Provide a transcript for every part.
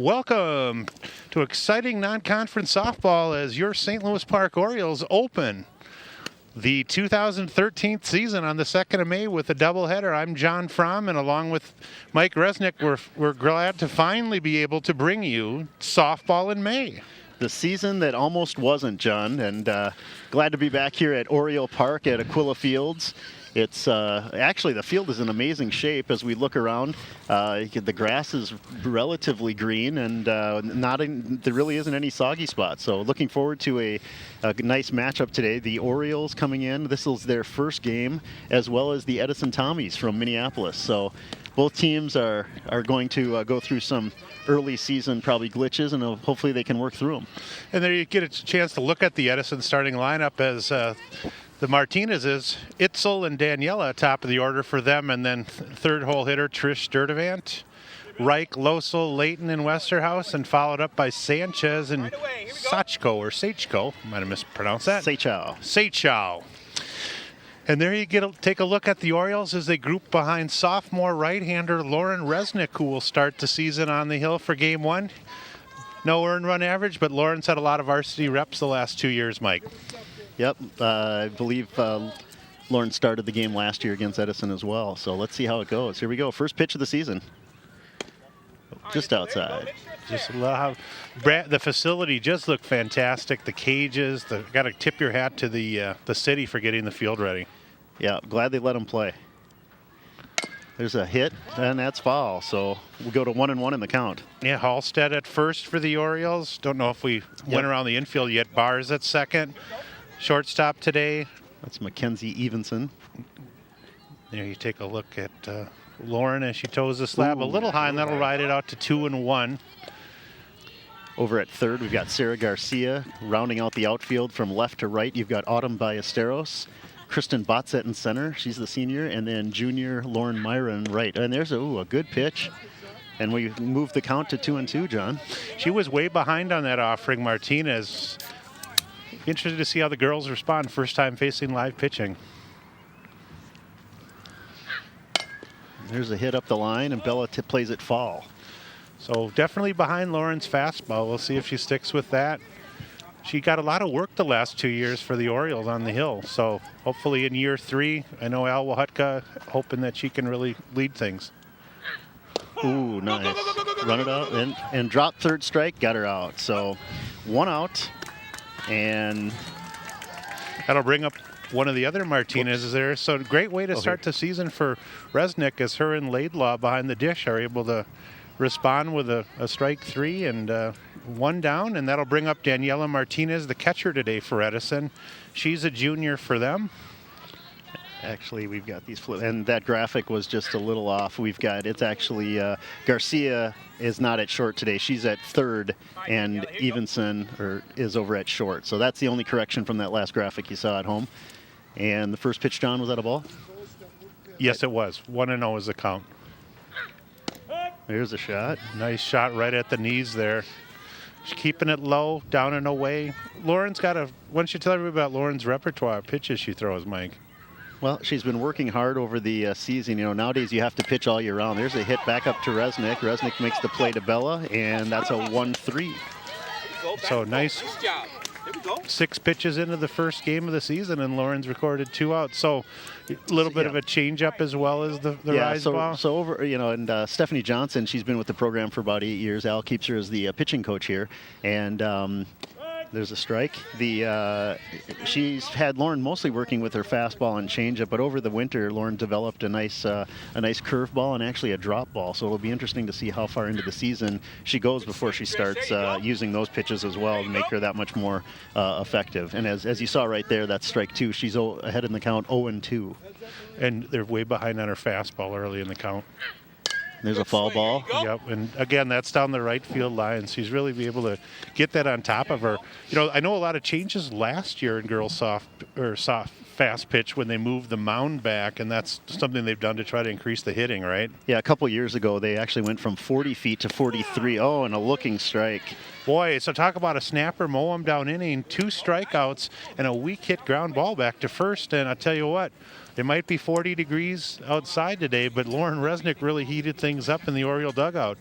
Welcome to exciting non-conference softball as your St. Louis Park Orioles open the 2013 season on the 2nd of May with a doubleheader. I'm John Fromm, and along with Mike Resnick, we're glad to finally be able to bring you softball in May. The season that almost wasn't, John, and glad to be back here at Oriole Park at Aquila Fields. It's actually, the field is in amazing shape as we look around. The grass is relatively green, and there really isn't any soggy spots. So looking forward to a nice matchup today. The Orioles coming in. This is their first game, as well as the Edison Tommies from Minneapolis. So both teams are going to go through some early season probably glitches, and hopefully they can work through them. And there you get a chance to look at the Edison starting lineup as the Martinez's, Itzel and Daniela, top of the order for them, and then third hole hitter Trish Sturdivant, Reich, Losel, Layton, and Westerhouse, and followed up by Sanchez and Sachko, might have mispronounced that. Seichow. And there you take a look at the Orioles as they group behind sophomore right-hander Lauren Resnick, who will start the season on the hill for Game 1. No earned run average, but Lauren's had a lot of varsity reps the last 2 years, Mike. Yep, I believe Lauren started the game last year against Edison as well. So let's see how it goes. Here we go, first pitch of the season. Just outside. Just love the facility. Just looked fantastic. The cages. Got to tip your hat to the city for getting the field ready. Yeah, glad they let them play. There's a hit, and that's foul. So we'll go to 1-1 in the count. Yeah, Halstead at first for the Orioles. Don't know if we went around the infield yet. Bars at second. Shortstop today. That's Mackenzie Evenson. There you take a look at Lauren as she toes the slab a little high, and that'll ride it out to 2-1. Over at third, we've got Sarah Garcia rounding out the outfield from left to right. You've got Autumn Ballesteros, Kristen Botzett in center. She's the senior, and then junior Lauren Myron right. And there's a good pitch. And we moved the count to 2-2, John. She was way behind on that offering, Martinez. Interested to see how the girls respond first time facing live pitching. There's a hit up the line, and Bella plays it foul. So definitely behind Lauren's fastball. We'll see if she sticks with that. She got a lot of work the last 2 years for the Orioles on the hill. So hopefully in year 3, I know Al Wahutka hoping that she can really lead things. Ooh, nice. Run it out and drop third strike, got her out. So 1 out. And that'll bring up one of the other Martinez's there. So great way to start the season for Resnick as her and Laidlaw behind the dish are able to respond with a strike 3 and 1 down. And that'll bring up Daniela Martinez, the catcher today for Edison. She's a junior for them. Actually, we've got these flip, and that graphic was just a little off. It's actually Garcia is not at short today. She's at third, and Evenson is over at short. So that's the only correction from that last graphic you saw at home. And the first pitch, John, was that a ball? Yes, it was. 1-0 is the count. There's a shot. Nice shot right at the knees there. She's keeping it low, down and away. Lauren's got why don't you tell everybody about Lauren's repertoire of pitches she throws, Mike? Well, she's been working hard over the season. You know, nowadays you have to pitch all year round. There's a hit back up to Resnick. Resnick makes the play to Bella, and that's a 1-3. So nice. 6 pitches into the first game of the season, and Lauren's recorded 2 outs. So a little bit of a change-up as well as the rise ball. So over, and Stephanie Johnson, she's been with the program for about 8 years. Al keeps her as the pitching coach here, and there's a strike. She's had Lauren mostly working with her fastball and changeup, but over the winter, Lauren developed a nice curveball and actually a drop ball. So it'll be interesting to see how far into the season she goes before she starts using those pitches as well to make her that much more effective. And as you saw right there, that's strike 2. She's ahead in the count, 0-2. And they're way behind on her fastball early in the count. There's a foul ball. Yep, and again, that's down the right field line. So she's really be able to get that on top of her. You know, I know a lot of changes last year in girls soft fast pitch when they moved the mound back, and that's something they've done to try to increase the hitting, right? Yeah, a couple years ago, they actually went from 40 feet to 43. Oh, and a looking strike. Boy, so talk about a snapper, mow him down inning, 2 strikeouts, and a weak hit ground ball back to first. And I'll tell you what, it might be 40 degrees outside today, but Lauren Resnick really heated things up in the Oriole dugout.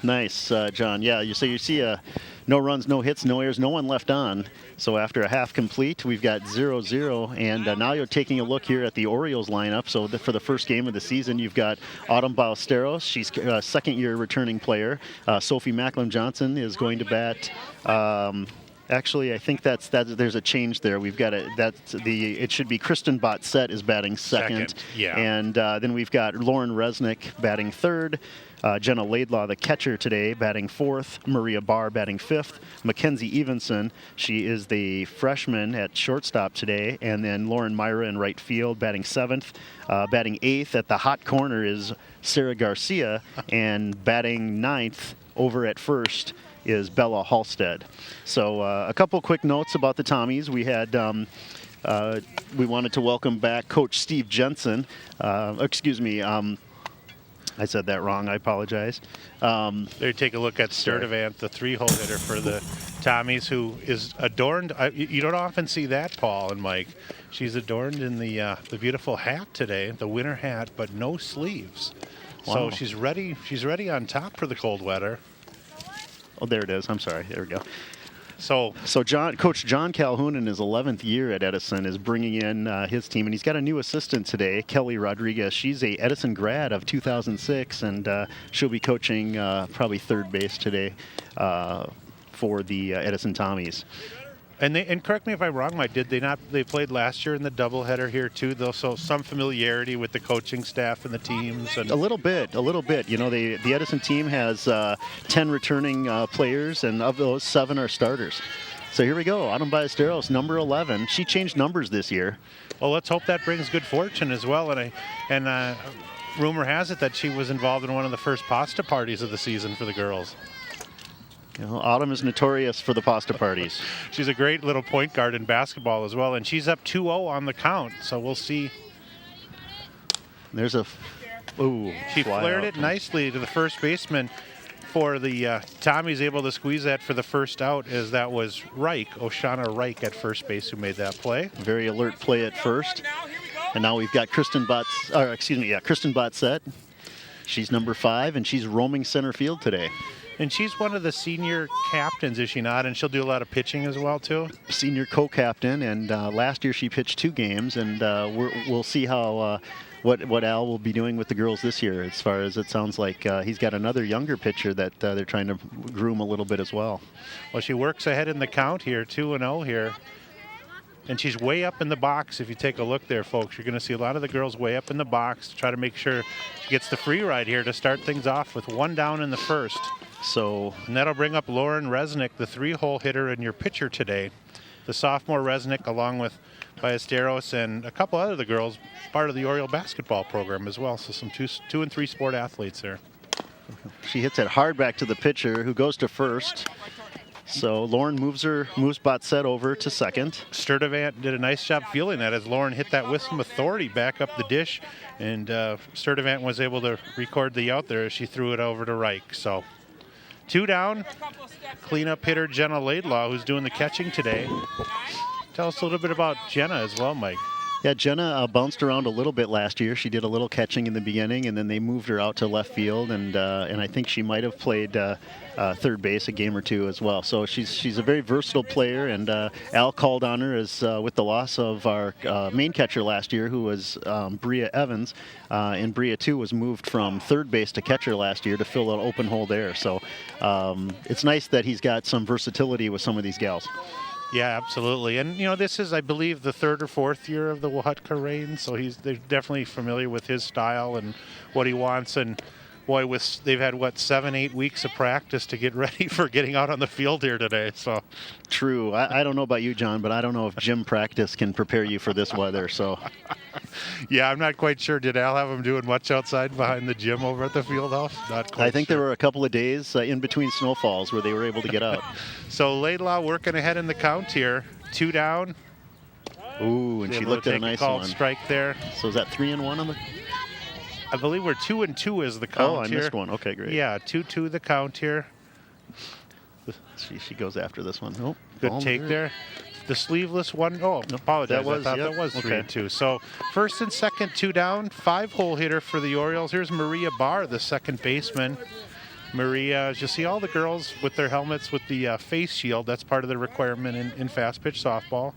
Nice, John. Yeah, you see no runs, no hits, no errors, no one left on. So after a half complete, we've got 0-0. And now you're taking a look here at the Orioles lineup. So for the first game of the season, you've got Autumn Ballesteros. She's a second-year returning player. Sophie Macklem-Johnson is going to bat. Actually, I think there's a change there. We've got it should be Kristen Botsett is batting second. Yeah. And then we've got Lauren Resnick batting third. Jenna Laidlaw, the catcher today, batting fourth. Maria Barr batting fifth. Mackenzie Evenson, she is the freshman at shortstop today. And then Lauren Myra in right field, batting seventh. Batting eighth at the hot corner is Sarah Garcia. And batting ninth over at first is Bella Halstead. So a couple quick notes about the Tommies. We had we wanted to welcome back Coach Steve Jensen. I said that wrong. I apologize. There, take a look at Sturdivant, the three-hole hitter for the Tommies, who is adorned. You don't often see that, Paul and Mike. She's adorned in the beautiful hat today, the winter hat, but no sleeves. Wow. So she's ready. She's ready on top for the cold weather. Oh, there it is. I'm sorry. There we go. So Coach John Calhoun in his 11th year at Edison is bringing in his team, and he's got a new assistant today, Kelly Rodriguez. She's a Edison grad of 2006, and she'll be coaching probably third base today for the Edison Tommies. And correct me if I'm wrong, Mike, did they not? They played last year in the doubleheader here too, though. So some familiarity with the coaching staff and the teams. And a little bit. You know, the Edison team has 10 returning players, and of those, 7 are starters. So here we go. Autumn Ballesteros, number 11. She changed numbers this year. Well, let's hope that brings good fortune as well. And rumor has it that she was involved in one of the first pasta parties of the season for the girls. You know, Autumn is notorious for the pasta parties. She's a great little point guard in basketball as well, and she's up 2-0 on the count, so we'll see. There's she flared it nicely to the first baseman for the Tommy's able to squeeze that for the first out, as that was Oshana Reich at first base who made that play. Very alert play at first. And now we've got Kristen Botsett. She's number 5, and she's roaming center field today. And she's one of the senior captains, is she not? And she'll do a lot of pitching as well, too? Senior co-captain, and last year she pitched 2 games, and we'll see how what Al will be doing with the girls this year, as far as it sounds like he's got another younger pitcher that they're trying to groom a little bit as well. Well, she works ahead in the count here, 2-0 here. And she's way up in the box. If you take a look there, folks, you're going to see a lot of the girls way up in the box to try to make sure she gets the free ride here to start things off with 1 down in the first. And that'll bring up Lauren Resnick, the 3-hole hitter and your pitcher today. The sophomore Resnick, along with Ballesteros and a couple other girls, part of the Oriole basketball program as well. So some 2 and 3 sport athletes there. She hits it hard back to the pitcher, who goes to first. So Lauren moves Botsett over to second. Sturdivant did a nice job fielding that as Lauren hit that with some authority back up the dish. And Sturdivant was able to record the out there as she threw it over to Reich. So 2 down. Cleanup hitter Jenna Laidlaw, who's doing the catching today. Tell us a little bit about Jenna as well, Mike. Yeah, Jenna bounced around a little bit last year. She did a little catching in the beginning, and then they moved her out to left field, and I think she might have played third base a game or 2 as well. So she's a very versatile player, and Al called on her as with the loss of our main catcher last year, who was Bria Evans, and Bria too was moved from third base to catcher last year to fill an open hole there. So it's nice that he's got some versatility with some of these gals. Yeah, absolutely. And, you know, this is, I believe, the 3rd or 4th year of the Wahutka reign, so they're definitely familiar with his style and what he wants. And, boy, they've had, 7-8 weeks of practice to get ready for getting out on the field here today. So true. I don't know about you, John, but I don't know if gym practice can prepare you for this weather. So yeah, I'm not quite sure. Did Al have them doing much outside behind the gym over at the field house? Not quite I think sure. There were a couple of days in between snowfalls where they were able to get out. So Laidlaw working ahead in the count here. 2 down. Ooh, and she looked at a nice one. Strike there. So is that 3-1 on the? I believe we're 2-2 is the count here. Oh, I missed one. Okay, great. Yeah, 2-2 the count here. She goes after this one. Oh, good take there. The sleeveless one. Oh, apologize. I thought that was 3-2. So first and second, 2 down. 5-hole hitter for the Orioles. Here's Maria Barr, the second baseman. Maria, as you see all the girls with their helmets with the face shield. That's part of the requirement in fast pitch softball.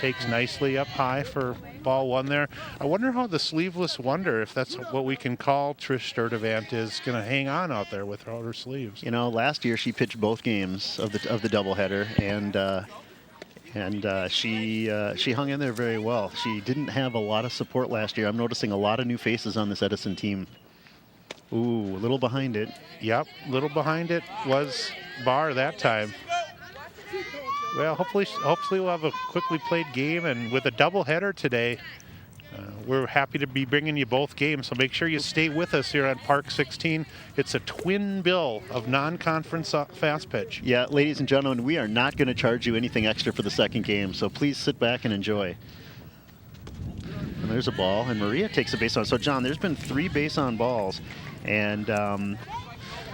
Takes nicely up high for ball one there. I wonder how the sleeveless wonder, if that's what we can call Trish Sturdivant, is going to hang on out there without her sleeves. You know, last year she pitched both games of the doubleheader, and she hung in there very well. She didn't have a lot of support last year. I'm noticing a lot of new faces on this Edison team. Ooh, a little behind it. Yep, little behind it was Barr that time. Well, hopefully we'll have a quickly played game, and with a doubleheader today, we're happy to be bringing you both games. So make sure you stay with us here on Park 16. It's a twin bill of non-conference fast pitch. Yeah, ladies and gentlemen, we are not going to charge you anything extra for the second game, so please sit back and enjoy. And there's a ball, and Maria takes a base on. So, John, there's been 3 base on balls, and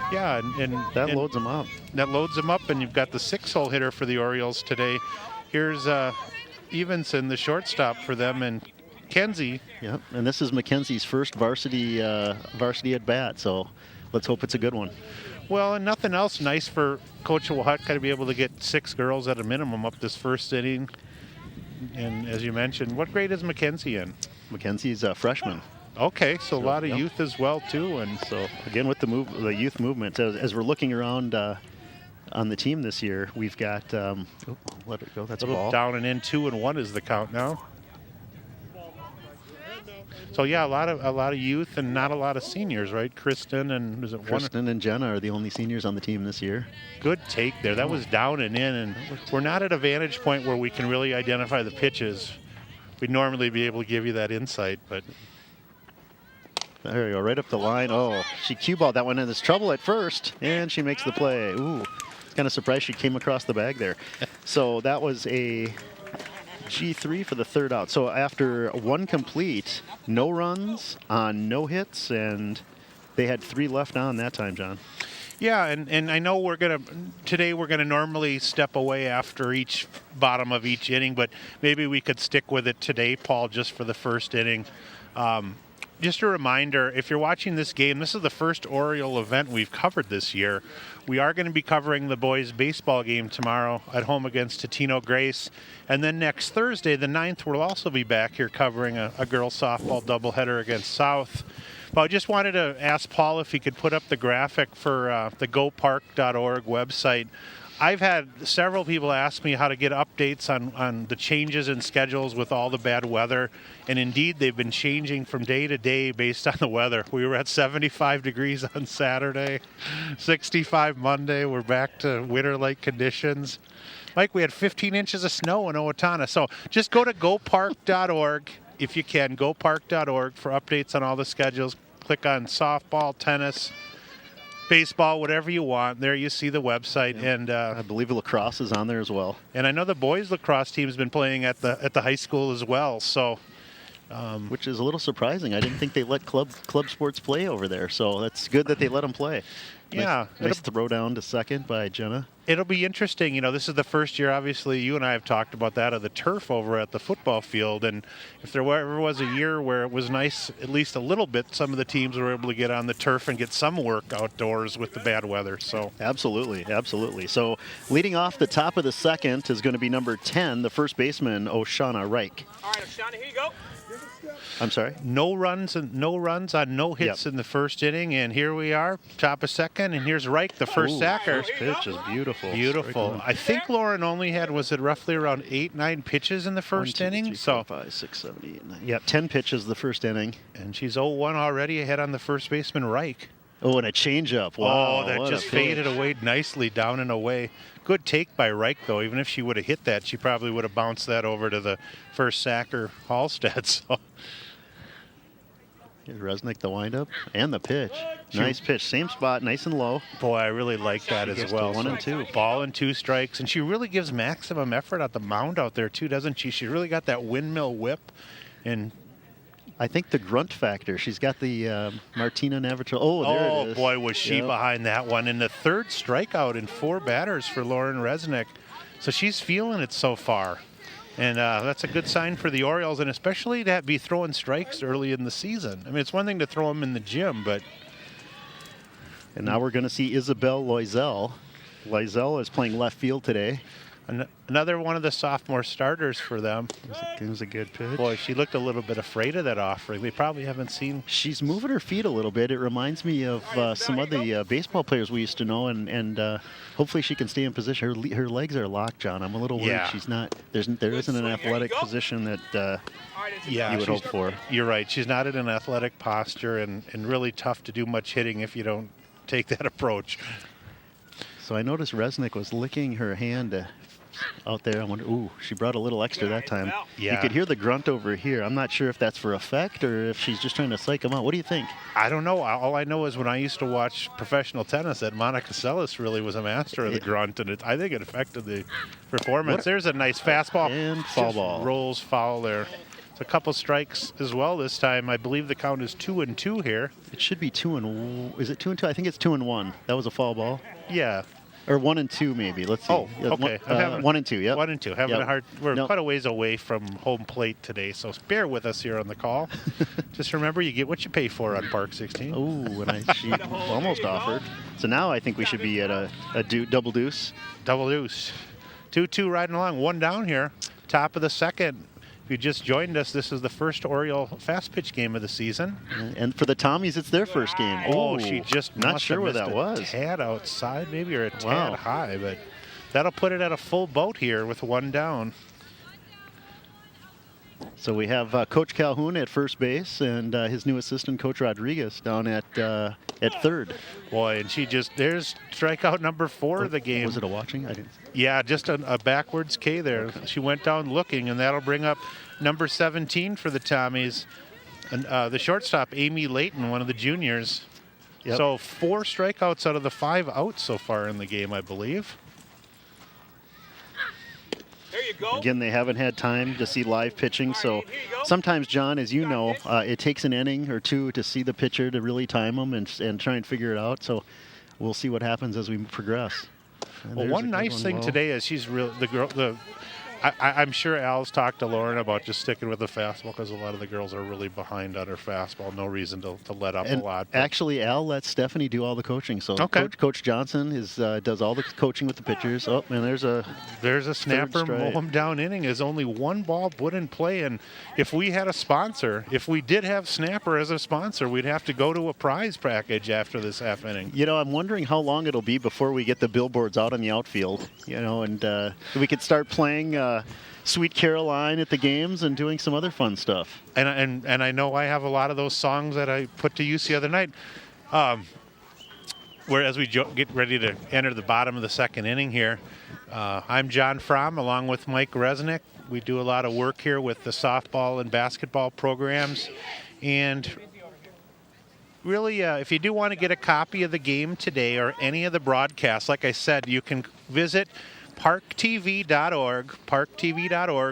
yeah, and that loads them up. That loads them up, and you've got the 6-hole hitter for the Orioles today. Here's Evenson, the shortstop for them, and Kenzie. Yep, and this is Mackenzie's first varsity at bat, so let's hope it's a good one. Well, and nothing else nice for Coach Wahutka to be able to get 6 girls at a minimum up this first inning. And as you mentioned, what grade is Mackenzie in? Mackenzie's a freshman. Okay, so a lot of youth as well too, and so again with the youth movement, as we're looking around on the team this year, we've got let it go. That's a ball. Down and in, 2-1 is the count now. So yeah, a lot of youth and not a lot of seniors, right? Kristen and Jenna are the only seniors on the team this year. Good take there. That was down and in, and we're not at a vantage point where we can really identify the pitches. We'd normally be able to give you that insight, but. There you go, right up the line. Oh, she cue balled that one, and there's trouble at first, and she makes the play. Ooh, kind of surprised she came across the bag there. So that was a G3 for the third out. So after 1 complete, no runs on no hits, and they had 3 left on that time, John. Yeah, and I know today we're gonna normally step away after each bottom of each inning, but maybe we could stick with it today, Paul, just for the first inning. Just a reminder, if you're watching this game, this is the first Oriole event we've covered this year. We are going to be covering the boys' baseball game tomorrow at home against Totino Grace. And then next Thursday, the 9th, we'll also be back here covering a girls' softball doubleheader against South. But I just wanted to ask Paul if he could put up the graphic for the gopark.org website. I've had several people ask me how to get updates on the changes in schedules with all the bad weather. And indeed, they've been changing from day to day based on the weather. We were at 75 degrees on Saturday, 65 Monday. We're back to winter-like conditions. Mike, we had 15 inches of snow in Owatonna. So just go to gopark.org if you can, gopark.org for updates on all the schedules. Click on softball, tennis, baseball, whatever you want. There you see the website, and I believe lacrosse is on there as well. And I know the boys lacrosse team's been playing at the high school as well. So, which is a little surprising. I didn't think they let club sports play over there. So that's good that they let them play. Yeah, nice throw down to second by Jenna. It'll be interesting. You know, this is the first year, obviously, you and I have talked about that, of the turf over at the football field. And if there ever was a year where it was nice, at least a little bit, some of the teams were able to get on the turf and get some work outdoors with the bad weather. So absolutely. So leading off the top of the second is going to be number 10, the first baseman, Oshana Reich. All right, Oshana, here you go. I'm sorry? No runs on no hits in the first inning, and here we are, top of second, and here's Reich, the first sacker. First pitch is beautiful. Beautiful. I think Lauren only had, was it roughly around 8-9 pitches in the first inning? 1, 2, 3, 4, 5, 6, 7, 8, 9. Yeah, 10 pitches the first inning. And she's 0-1 already ahead on the first baseman, Reich. Oh, and a changeup. Wow, that just faded away nicely, down and away. Good take by Reich, though. Even if she would have hit that, she probably would have bounced that over to the first sacker, Halstead. So. Here's Resnick, the windup, and the pitch. Nice pitch. Same spot, nice and low. Boy, I really like that as well. 1 and 2. Ball and 2 strikes. And she really gives maximum effort at the mound out there, too, doesn't she? She really got that windmill whip. And I think the grunt factor. She's got the Martina Navratil. Oh, there it is. Boy, was she behind that one. And the third strikeout in 4 batters for Lauren Resnick. So she's feeling it so far. And that's a good sign for the Orioles, and especially to be throwing strikes early in the season. I mean, it's one thing to throw them in the gym, but And now we're going to see Isabel Loisel. Loisel is playing left field today. Another one of the sophomore starters for them. It was a good pitch. Boy, she looked a little bit afraid of that offering. We probably haven't seen. She's moving her feet a little bit. It reminds me of some of the baseball players we used to know, and hopefully she can stay in position. Her legs are locked, John. I'm a little worried she's not. There isn't an athletic position that you would hope for. You're right. She's not in an athletic posture, and really tough to do much hitting if you don't take that approach. So I noticed Resnick was licking her hand out there. I wonder, ooh, she brought a little extra that time. Yeah. You could hear the grunt over here. I'm not sure if that's for effect or if she's just trying to psych him out. What do you think? I don't know. All I know is when I used to watch professional tennis, that Monica Seles really was a master of the grunt, and I think it affected the performance. There's a nice fastball. And foul ball. Rolls foul there. It's a couple strikes as well this time. I believe the count is 2-2 here. It should be 2-1. Is it 2-2? I think it's 2-1. That was a foul ball. Yeah. Or 1-2 maybe. Let's see. Oh, okay. 1-2. Yep. 1-2. Having a hard. We're quite a ways away from home plate today, so bear with us here on the call. Just remember, you get what you pay for on Park 16. Oh, and she almost offered. So now I think we should be at a double deuce. Double deuce. 2-2 riding along. One down here. Top of the second. If you just joined us, this is the first Oriole fast pitch game of the season. And for the Tommies, it's their first game. Oh, she just not sure where that was. A tad outside, maybe, or a tad high, but that'll put it at a full boat here with one down. So we have Coach Calhoun at first base and his new assistant, Coach Rodriguez, down at third. Boy, and there's strikeout number 4 of the game. Was it a walking? I didn't. Yeah, just a backwards K there. Okay. She went down looking, and that'll bring up number 17 for the Tommies. And the shortstop, Amy Layton, one of the juniors. Yep. So 4 strikeouts out of the 5 outs so far in the game, I believe. There you go. Again, they haven't had time to see live pitching, so sometimes, John, as you know, it takes an inning or two to see the pitcher to really time them and try and figure it out. So we'll see what happens as we progress. Well, one nice thing today is I'm sure Al's talked to Lauren about just sticking with the fastball because a lot of the girls are really behind on her fastball. No reason to let up a lot. But actually, Al lets Stephanie do all the coaching. So Coach Johnson does all the coaching with the pitchers. Oh, and there's a snapper. Mow him down inning is only one ball put in play. And if we had a sponsor, if we did have Snapper as a sponsor, we'd have to go to a prize package after this half inning. You know, I'm wondering how long it'll be before we get the billboards out on the outfield. You know, and we could start playing Sweet Caroline at the games and doing some other fun stuff. And I know I have a lot of those songs that I put to use the other night. Whereas we get ready to enter the bottom of the second inning here, I'm John Fromm along with Mike Resnick. We do a lot of work here with the softball and basketball programs. And really, if you do want to get a copy of the game today or any of the broadcasts, like I said, you can visit ParkTV.org,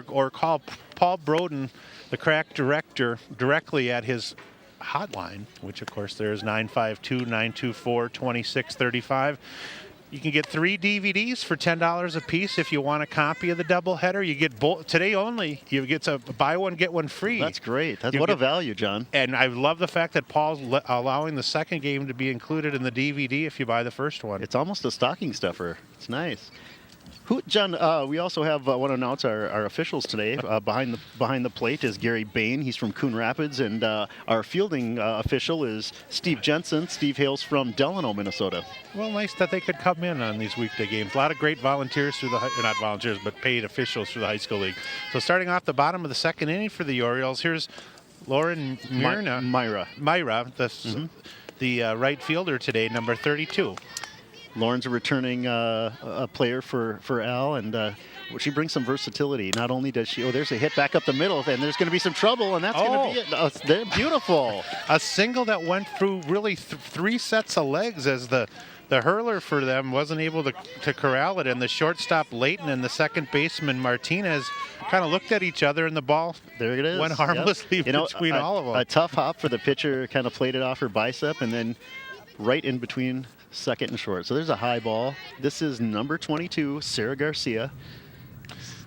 or call Paul Broden, the crack director, directly at his hotline, which of course there is 952-924-2635. You can get 3 DVDs for $10 a piece if you want a copy of the doubleheader. You get both today only. You get a buy one get one free. That's great. What a value, John. And I love the fact that Paul's allowing the second game to be included in the DVD if you buy the first one. It's almost a stocking stuffer. It's nice. John, we also want to announce our officials today. Behind the plate is Gary Bain. He's from Coon Rapids, and our fielding official is Steve Jensen. Steve hails from Delano, Minnesota. Well, nice that they could come in on these weekday games. A lot of great volunteers through not volunteers, but paid officials through the high school league. So starting off the bottom of the second inning for the Orioles, here's Lauren Myra, the right fielder today, number 32. Lauren's a returning player for Al, and she brings some versatility. Not only does she, there's a hit back up the middle, and there's going to be some trouble, and that's going to be it. They're beautiful. A single that went through really 3 sets of legs as the hurler for them wasn't able to corral it, and the shortstop Layton and the second baseman Martinez kind of looked at each other, and the ball went harmlessly between all of them. A tough hop for the pitcher, kind of played it off her bicep, and then right in between second and short. So there's a high ball. This is number 22, Sarah Garcia.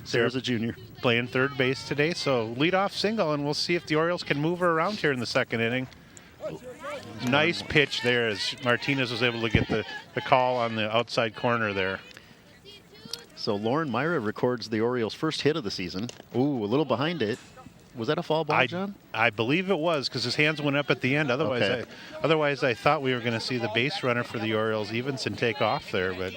Sarah's a junior. Playing third base today, so leadoff single, and we'll see if the Orioles can move her around here in the second inning. Nice pitch there as Martinez was able to get the call on the outside corner there. So Lauren Myra records the Orioles' first hit of the season. Ooh, a little behind it. Was that a foul ball, John? I believe it was because his hands went up at the end. Otherwise, I thought we were going to see the base runner for the Orioles, Evenson, take off there. But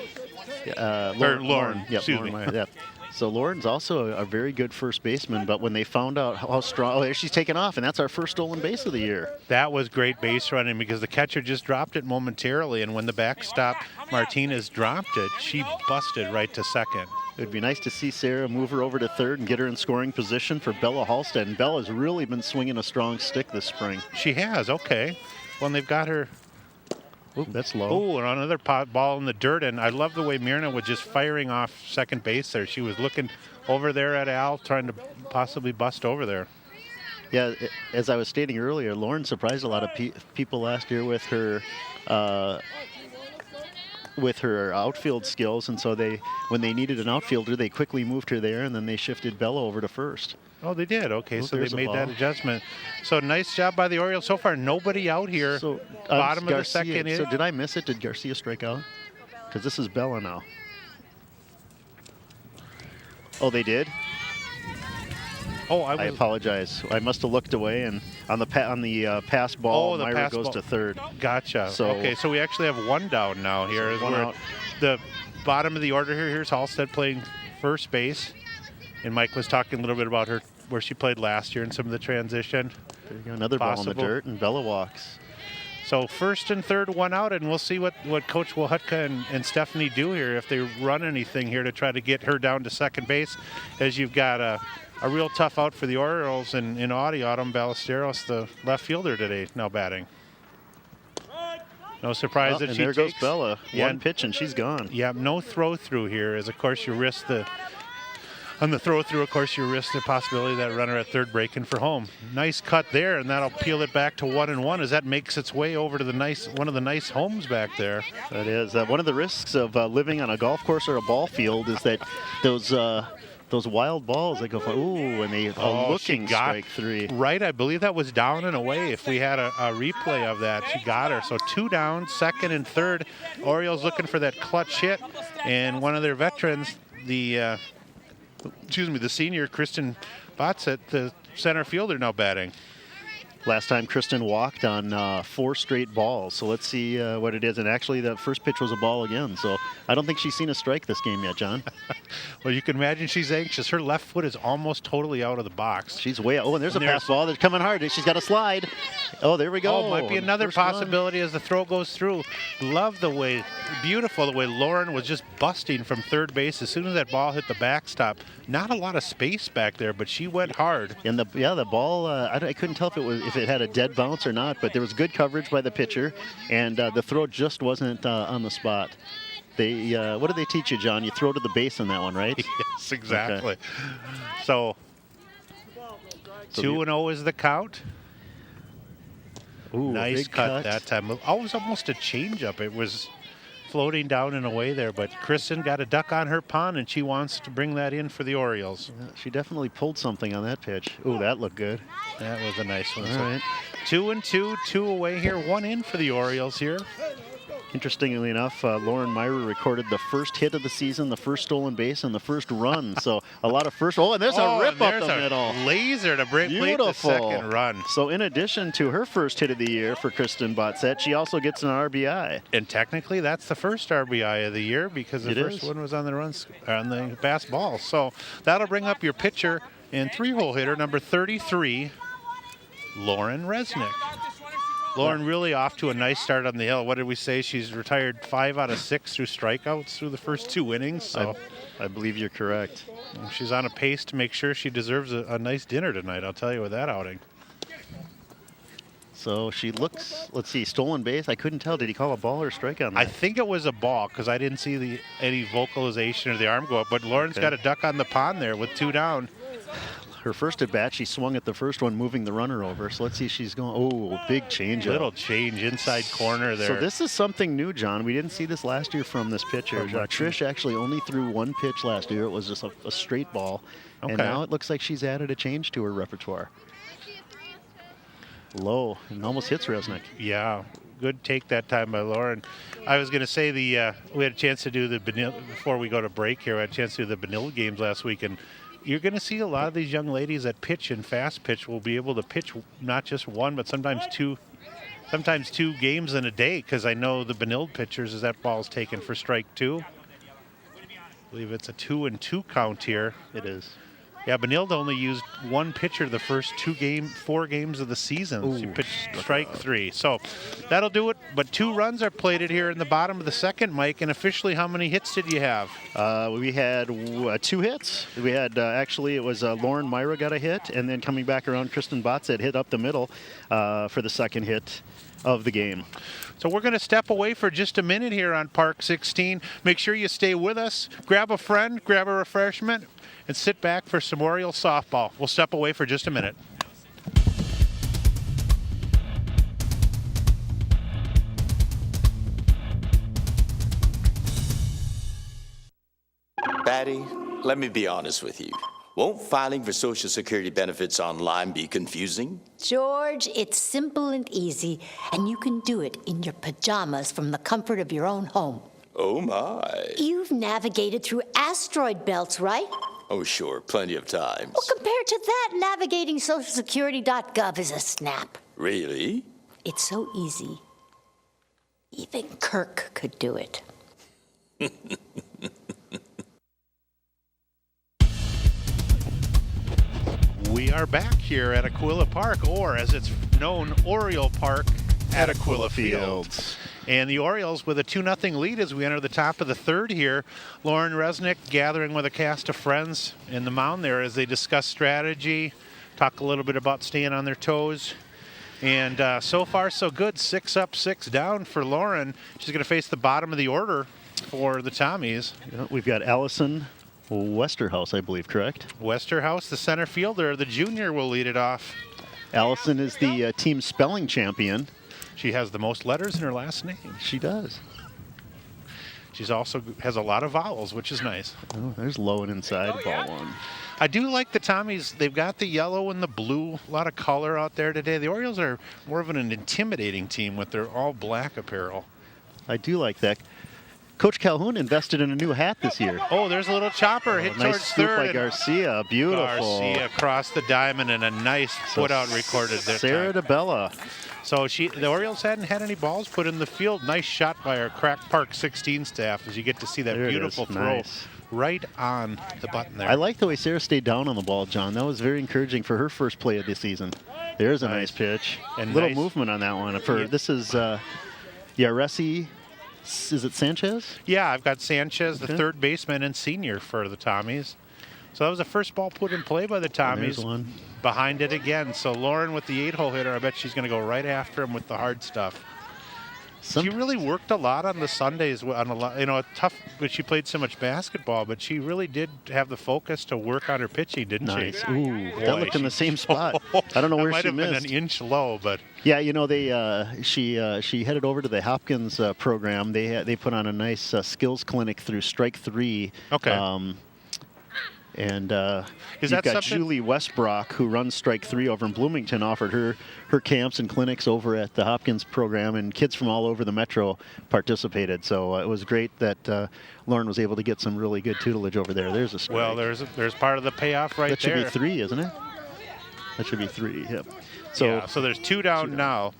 Lauren. Yep, Excuse Lauren me. Myra, yep. So Lauren's also a very good first baseman, but when they found out how strong, there she's taken off, and that's our first stolen base of the year. That was great base running because the catcher just dropped it momentarily, and when the backstop Martinez dropped it, she busted right to second. It would be nice to see Sarah move her over to third and get her in scoring position for Bella Halstead. And Bella's really been swinging a strong stick this spring. She has, okay. Well, and they've got her. Ooh, that's low. Oh, and another ball in the dirt, and I love the way Myrna was just firing off second base there. She was looking over there at Al, trying to possibly bust over there. Yeah, as I was stating earlier, Lauren surprised a lot of people last year with her outfield skills, and so when they needed an outfielder, they quickly moved her there, and then they shifted Bella over to first. Oh, they did. Okay, Oh, so they made ball. that adjustment. So nice job by the Orioles. So far, nobody out here. So Bottom of the Garcia, second inning. So did I miss it? Did Garcia strike out? Because this is Bella now. Oh, they did? Oh, I apologize. I must have looked away, and on the pass ball, the Myra pass goes ball. to third. Gotcha. So- Okay, so we actually have one down now here. So As one we're out. the bottom of the order here. Here's Halstead playing first base. And Mike was talking a little bit about her where she played last year and some of the transition. There you go, another ball in the Possible. dirt, and Bella walks. So first and third, one out, and we'll see what Coach Wahutka and Stephanie do here, if they run anything here to try to get her down to second base, as you've got a real tough out for the Orioles in Audie Autumn Ballesteros, the left fielder today, now batting. No surprise that and she there takes. goes Bella. Yeah. One pitch, and she's gone. Yeah, no throw through here, as of course you risk on the throw through, of course, you risk the possibility of that runner at third breaking for home. Nice cut there, and that'll peel it back to 1-1 as that makes its way over to one of the nice homes back there. That is one of the risks of living on a golf course or a ball field is that those wild balls that go for and they looking strike three. Right, I believe that was down and away. If we had a replay of that, she got her. So two down, second and third. Orioles looking for that clutch hit, and one of their veterans, the senior Kristen Botzett, the center fielder, now batting. Last time Kristen walked on 4 straight balls, so let's see what it is. And actually, the first pitch was a ball again, so I don't think she's seen a strike this game yet, John. Well, you can imagine she's anxious. Her left foot is almost totally out of the box. She's way out. Oh, and there's a pass ball that's coming hard. She's got a slide. Oh, there we go. Oh, might be another possibility as the throw goes through. Love the way, beautiful the way Lauren was just busting from third base as soon as that ball hit the backstop. Not a lot of space back there, but she went hard. And the ball, I couldn't tell if it had a dead bounce or not, but there was good coverage by the pitcher, and the throw just wasn't on the spot. They what did they teach you, John? You throw to the base on that one, right? Yes, exactly. Okay. So 2-0 is the count. Ooh, Nice big cut that time. It was almost a changeup. It was floating down and away there, but Kristen got a duck on her pond, and she wants to bring that in for the Orioles. Yeah, she definitely pulled something on that pitch. Ooh, that looked good. That was a nice one. All So right. 2-2, 2 away here, 1 in for the Orioles here. Interestingly enough, Lauren Myra recorded the first hit of the season, the first stolen base, and the first run. So a lot of first. Oh, and there's a rip up the middle. Laser to break plate the second run. So in addition to her first hit of the year for Kristen Botzett, she also gets an RBI. And technically, that's the first RBI of the year because the first one was on the pass ball. So that'll bring up your pitcher and 3-hole hitter, number 33, Lauren Resnick. Lauren really off to a nice start on the hill. What did we say? She's retired 5 out of 6 through strikeouts through the first 2 innings. So I believe you're correct. She's on a pace to make sure she deserves a nice dinner tonight, I'll tell you, with that outing. So she looks, let's see, stolen base. I couldn't tell. Did he call a ball or a strike on that? I think it was a ball because I didn't see any vocalization or the arm go up. But Lauren's got a duck on the pond there with 2 down. Her first at bat, she swung at the first one, moving the runner over. So let's see if she's going. Oh, big change. Little change inside corner there. So this is something new, John. We didn't see this last year from this pitcher. Trish actually only threw 1 pitch last year. It was just a straight ball. Okay. And now it looks like she's added a change to her repertoire. Low and almost hits Resnick. Yeah, good take that time by Lauren. I was going to say we had a chance to do the before we go to break here. We had a chance to do the Benilde games last week, and you're going to see a lot of these young ladies that pitch and fast pitch will be able to pitch not just one, but sometimes two games in a day. Because I know the Benilde pitchers, as that ball's taken for strike 2. I believe it's a 2-2 count here. It is. Yeah, Benilde only used one pitcher the first 4 games of the season. Ooh, she pitched strike 3. So that'll do it. But 2 runs are plated here in the bottom of the second, Mike. And officially, how many hits did you have? We had 2 hits. We had, actually, it was Lauren Myra got a hit. And then coming back around, Kristen Botts had hit up the middle for the second hit of the game. So we're going to step away for just a minute here on Park 16. Make sure you stay with us. Grab a friend, grab a refreshment, and sit back for some Orioles softball. We'll step away for just a minute. Patty, let me be honest with you. Won't filing for Social Security benefits online be confusing? George, it's simple and easy, and you can do it in your pajamas from the comfort of your own home. Oh, my. You've navigated through asteroid belts, right? Oh, sure, plenty of times. Well, compared to that, navigating socialsecurity.gov is a snap. Really? It's so easy. Even Kirk could do it. We are back here at Aquila Park, or as it's known, Oriole Park at Aquila Fields. And the Orioles with a 2-0 lead as we enter the top of the third here. Lauren Resnick gathering with a cast of friends in the mound there as they discuss strategy, talk a little bit about staying on their toes. And so far, so good. 6 up, 6 down for Lauren. She's going to face the bottom of the order for the Tommies. Yeah, we've got Allison Westerhouse, I believe, correct? Westerhouse, the center fielder, the junior, will lead it off. Allison is the team spelling champion. She has the most letters in her last name. She does. She's also has a lot of vowels, which is nice. Oh, there's low and inside, ball 1. I do like the Tommies. They've got the yellow and the blue, a lot of color out there today. The Orioles are more of an intimidating team with their all black apparel. I do like that. Coach Calhoun invested in a new hat this year. Oh, there's a little chopper hit Nice towards scoop third. by Garcia. Beautiful. Garcia across the diamond and a nice put-out recorded there. Sarah DeBella. So the Orioles hadn't had any balls put in the field. Nice shot by our crack Park 16 staff as you get to see that There it beautiful is. throw Nice. right on the button there. I like the way Sarah stayed down on the ball, John. That was very encouraging for her first play of the season. There's a nice pitch. And little nice movement on that one. Yeah. This is Yaresi. Is it Sanchez? Yeah, I've got Sanchez, the Okay. third baseman and senior for the Tommies. So that was the first ball put in play by the There's Tommies. one. Behind it again. So Lauren with the 8-hole hitter, I bet she's going to go right after him with the hard stuff. She really worked a lot on the Sundays on a lot, tough, but she played so much basketball, but she really did have the focus to work on her pitching, didn't Nice. she? Ooh, Boy, that looked in the same spot. I don't know That where might she have been missed. an inch low, but Yeah, she headed over to the Hopkins program. They put on a nice skills clinic through Strike 3. Okay. And Is you've that got something- Julie Westbrock, who runs Strike 3 over in Bloomington, offered her camps and clinics over at the Hopkins program, and kids from all over the metro participated. So it was great that Lauren was able to get some really good tutelage over there. There's a strike. well, there's part of the payoff right that should there. be 3, isn't it? That should be 3. Yep. So there's 2 down now.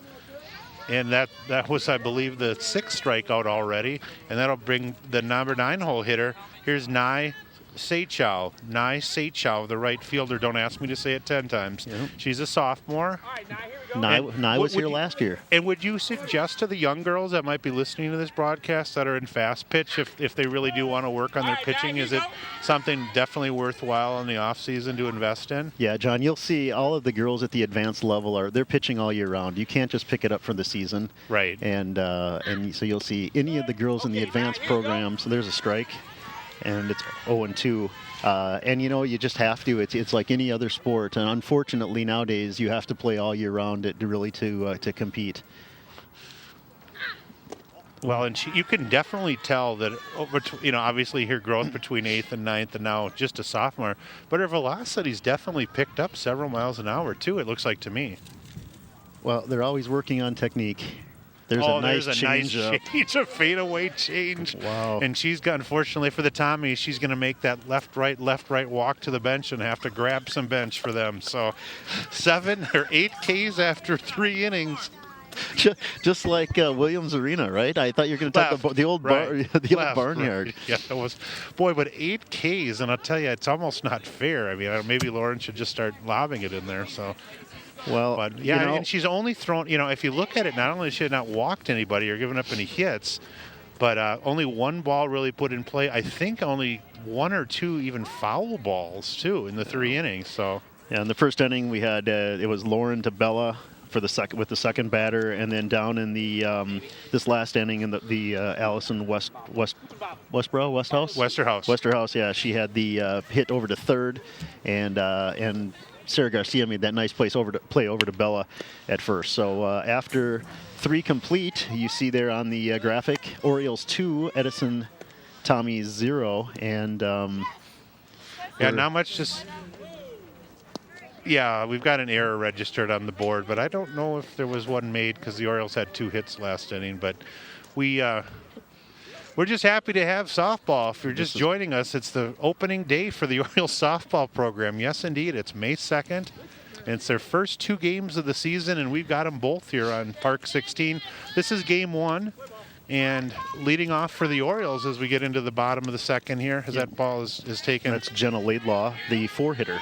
And that was, I believe, the 6th strikeout already. And that'll bring the number 9-hole hitter. Here's Nye Seichow, the right fielder. Don't ask me to say it 10 times. Yep. She's a sophomore. Nye was would here you- last year. And would you suggest to the young girls that might be listening to this broadcast that are in fast pitch, if they really do want to work on their pitching, is it something definitely worthwhile in the off season to invest in? Yeah, John, you'll see all of the girls at the advanced level they're pitching all year round. You can't just pick it up for the season. Right. And so you'll see any of the girls in the advanced program. So there's a strike, and it's 0-2. And you just have to. It's like any other sport, and unfortunately nowadays you have to play all year round to compete. Well, and you can definitely tell that, obviously her growth between 8th and 9th and now just a sophomore, but her velocity's definitely picked up several miles an hour too, it looks like to me. Well, they're always working on technique. There's a nice change up. A fadeaway change. Wow. And she's got, unfortunately for the Tommies, she's going to make that left, right walk to the bench and have to grab some bench for them. So 7 or 8 Ks after 3 innings. Just like Williams Arena, right? I thought you were going to talk about the old barnyard. Right. Yeah, it was. Boy, but 8 Ks, and I'll tell you, it's almost not fair. I mean, maybe Lauren should just start lobbing it in there. So. Well, but yeah, and she's only thrown, if you look at it, not only has she not walked anybody or given up any hits, but only 1 ball really put in play. I think only 1 or 2 even foul balls, too, in the 3 innings. So. Yeah, in the first inning, we had, it was Lauren to Bella with the second batter, and then down in the this last inning in the Allison Westerhouse, yeah, she had the hit over to third, and Sarah Garcia made that nice play over to Bella at first. So after 3 complete, you see there on the graphic, Orioles 2, Edison Tommies 0, and yeah, not much. Yeah, we've got an error registered on the board, but I don't know if there was one made because the Orioles had 2 hits last inning. But we're just happy to have softball. If you're just joining us, it's the opening day for the Orioles softball program. Yes, indeed. It's May 2nd, and it's their first 2 games of the season, and we've got them both here on Park 16. This is game 1, and leading off for the Orioles as we get into the bottom of the second here, as that ball is taken. That's Jenna Laidlaw, the 4-hitter.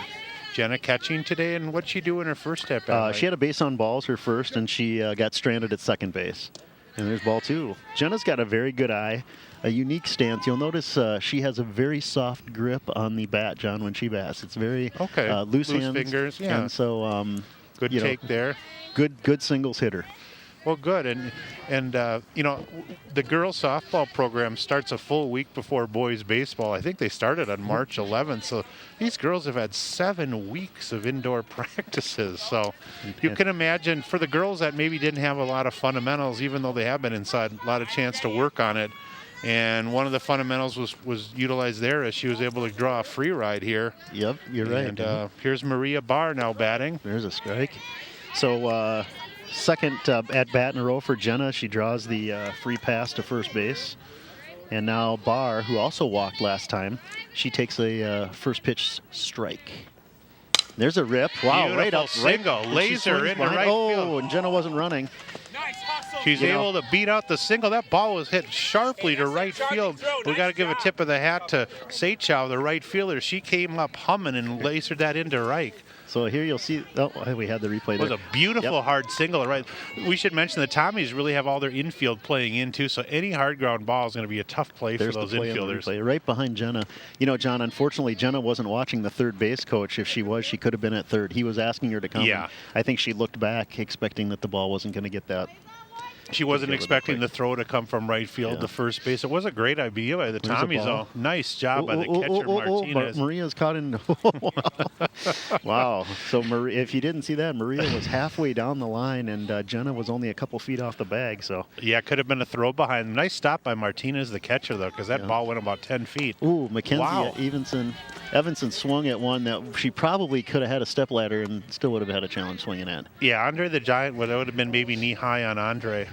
Jenna catching today, and what'd she do in her first step out? She had a base on balls her first, and she got stranded at second base. And there's ball 2. Jenna's got a very good eye, a unique stance. You'll notice she has a very soft grip on the bat, John, when she bats. It's very loose hands, fingers, yeah. And so good take there. Good singles hitter. Well, good, and the girls softball program starts a full week before boys baseball. I think they started on March 11th, so these girls have had 7 weeks of indoor practices. So you can imagine for the girls that maybe didn't have a lot of fundamentals, even though they have been inside, a lot of chance to work on it. And one of the fundamentals was utilized there as she was able to draw a free ride here. Yep, you're right. And here's Maria Barr now batting. There's a strike. So second at bat in a row for Jenna. She draws the free pass to first base. And now Barr, who also walked last time, she takes a first pitch strike. There's a rip. Wow, beautiful right up. Single. Laser into right field. Oh, and Jenna wasn't running. She's able to beat out the single. That ball was hit sharply to right field. We got to give a tip of the hat to Seichow, the right fielder. She came up humming and lasered that into right. So here you'll see, we had the replay there. It was a beautiful hard single. Right. We should mention the Tommies really have all their infield playing in too, so any hard ground ball is going to be a tough play for those infielders. Right behind Jenna. John, unfortunately, Jenna wasn't watching the third base coach. If she was, she could have been at third. He was asking her to come. Yeah. I think she looked back expecting that the ball wasn't going to get that. She wasn't expecting the throw to come from right field to first base. It was a great idea by the Tommies, though. Nice job by the catcher, Martinez. Maria's caught in. Wow. So if you didn't see that, Maria was halfway down the line, and Jenna was only a couple feet off the bag. So yeah, it could have been a throw behind. Nice stop by Martinez, the catcher, though, because that ball went about 10 feet. Ooh, Mackenzie Evanson swung at one that she probably could have had a stepladder and still would have had a challenge swinging at. Yeah, Andre the Giant would have been maybe knee high on Andre.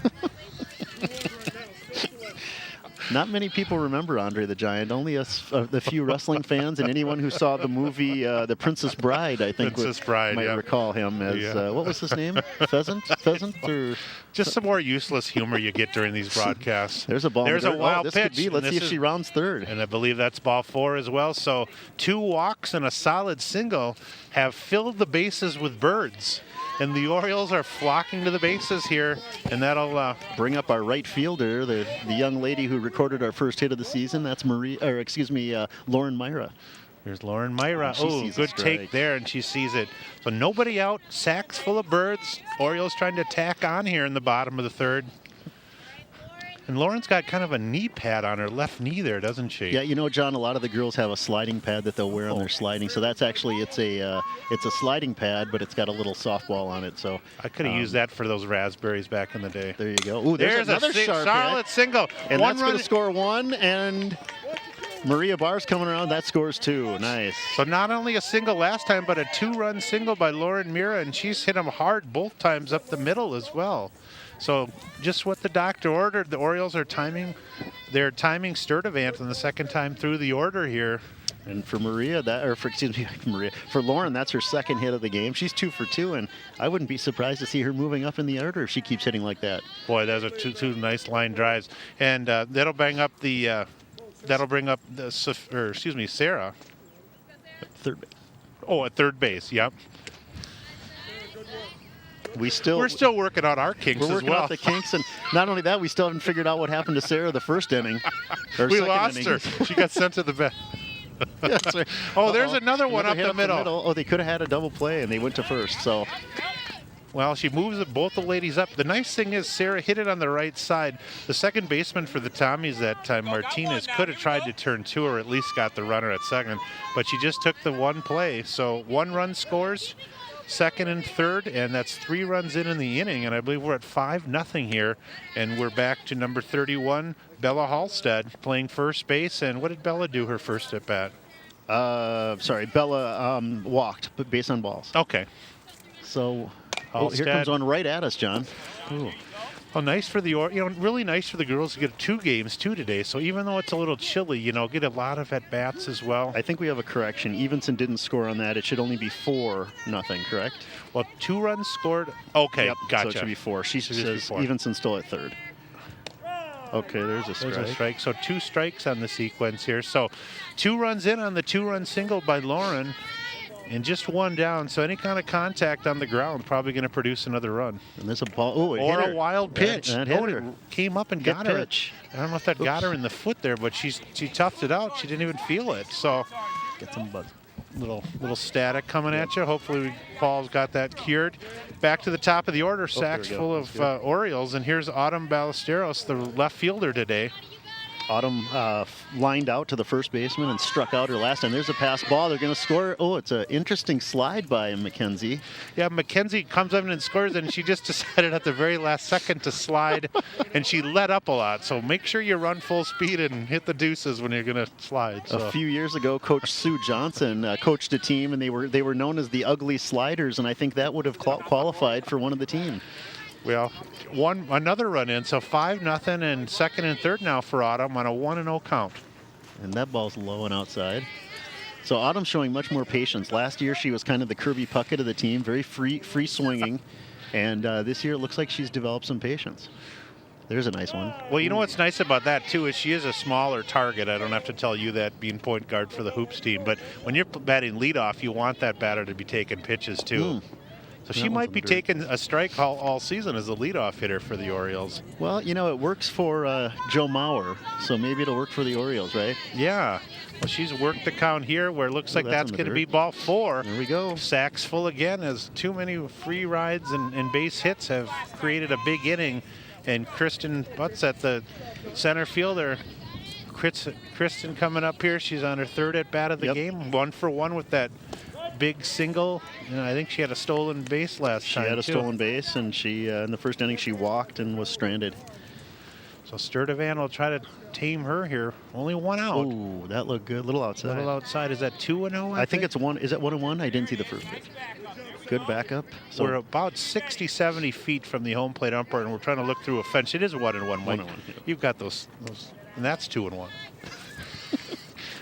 Not many people remember Andre the Giant. Only the few wrestling fans and anyone who saw the movie The Princess Bride, I think, might recall him as, what was his name? Pheasant? Or just some more useless humor you get during these broadcasts. There's a ball. There's a wild pitch. Let's see if she rounds third. And I believe that's ball 4 as well. So 2 walks and a solid single have filled the bases with birds. And the Orioles are flocking to the bases here, and that'll bring up our right fielder, the young lady who recorded our first hit of the season. That's Lauren Myra. There's Lauren Myra. Oh, good take there, and she sees it. So nobody out, sacks full of birds. Orioles trying to tack on here in the bottom of the third. And Lauren's got kind of a knee pad on her left knee there, doesn't she? Yeah, John, a lot of the girls have a sliding pad that they'll wear on their sliding. So that's actually, it's a sliding pad, but it's got a little softball on it. So I could have used that for those raspberries back in the day. There you go. Ooh, there's another solid single. And that's going to score 1, and Maria Barr's coming around. That scores 2. Nice. So not only a single last time, but a 2-run single by Lauren Mira, and she's hit them hard both times up the middle as well. So just what the doctor ordered. The Orioles are timing. They're timing Sturdivant in the second time through the order here. And for Maria, for Lauren, that's her second hit of the game. She's 2 for 2, and I wouldn't be surprised to see her moving up in the order if she keeps hitting like that. Boy, those are two nice line drives, and that'll bring up the Sarah. Third base. Oh, at third base. Yep. We're still working out our kinks We're as working well. out the kinks, and not only that, we still haven't figured out what happened to Sarah the first inning. We lost her. She got sent to the bench. That's right. Oh, there's another one up hit the middle. Oh, they could have had a double play, and they went to first. So, well, she moves both the ladies up. The nice thing is Sarah hit it on the right side. The second baseman for the Tommies that time, Martinez, could have tried to turn 2 or at least got the runner at second, but she just took the one play. So 1 run scores, second and third, and that's 3 runs in the inning, and I believe we're at 5-0 here, and we're back to number 31, Bella Halstead, playing first base. And what did Bella do her first at bat? Bella walked, but base on balls. Okay. So, here Halstead. comes one right at us, John. Ooh. Oh, nice for the, really nice for the girls to get 2 games too today. So even though it's a little chilly, get a lot of at bats as well. I think we have a correction. Evenson didn't score on that. It should only be 4-0, correct? Well, 2 runs scored. Okay, Yep, gotcha. So it should be 4. She says Evenson's still at third. Okay, there's a strike. There's a strike. So 2 strikes on the sequence here. So 2 runs in on the 2-run single by Lauren, and just 1 down. So any kind of contact on the ground probably going to produce another run. And there's a ball. Or a wild pitch. That hit her. It came up and got her. Pitch. I don't know if that got her in the foot there, but she toughed it out. She didn't even feel it. So Get some buzz. little static coming at you. Hopefully Paul's got that cured. Back to the top of the order, sacks full of Orioles, and here's Autumn Ballesteros, the left fielder today. Autumn lined out to the first baseman and struck out her last time. There's a pass ball. They're going to score. Oh, it's an interesting slide by McKenzie. Yeah, McKenzie comes up and scores, and she just decided at the very last second to slide, and she let up a lot. So make sure you run full speed and hit the deuces when you're going to slide. So. A few years ago, Coach Sue Johnson coached a team, and they were known as the Ugly Sliders, and I think that would have qualified for one of the team. Well, another run in, so 5-0, and second and third now for Autumn on a 1-0 count. And that ball's low and outside. So Autumn's showing much more patience. Last year she was kind of the Kirby Puckett of the team, very free swinging, and this year it looks like she's developed some patience. There's a nice one. Well, you know what's nice about that, too, is she is a smaller target. I don't have to tell you that, being point guard for the Hoops team. But when you're batting leadoff, you want that batter to be taking pitches, too. So she might be taking a strike all season as a leadoff hitter for the Orioles. Well, it works for Joe Mauer, so maybe it'll work for the Orioles, right? Yeah. Well, she's worked the count here where it looks like that's going to be ball 4. There we go. Sacks full again, as too many free rides and base hits have created a big inning. And Kristen Butts at the center fielder. Kristen coming up here. She's on her 3rd at bat of the game. 1 for 1 with that big single. I think she had a stolen base last time. She had a stolen base, and she in the first inning she walked and was stranded. So Sturdivant will try to tame her here. Only 1 out. Oh, that looked good. A little outside. A little outside. Is that 2-0? I think it's 1. Is it 1-1? I didn't see the first pitch. Good backup. So we're about 60, 70 feet from the home plate umpire, and we're trying to look through a fence. It is 1-1, Mike. 1-1, yeah. You've got those, and that's 2-1.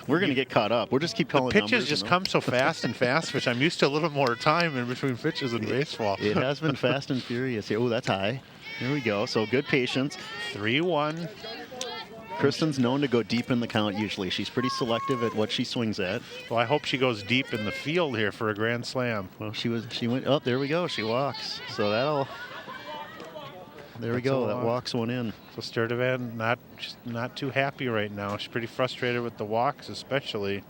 We're going to get caught up. We'll just keep calling numbers. Pitches just come so fast and fast, which I'm used to a little more time in between pitches in baseball. It has been fast and furious. Oh, that's high. There we go. So good patience. 3-1. Kristen's known to go deep in the count usually. She's pretty selective at what she swings at. Well, I hope she goes deep in the field here for a grand slam. Well, she went, oh, there we go. She walks. So there we go. That walks one in. So Sturdivant not too happy right now. She's pretty frustrated with the walks, especially.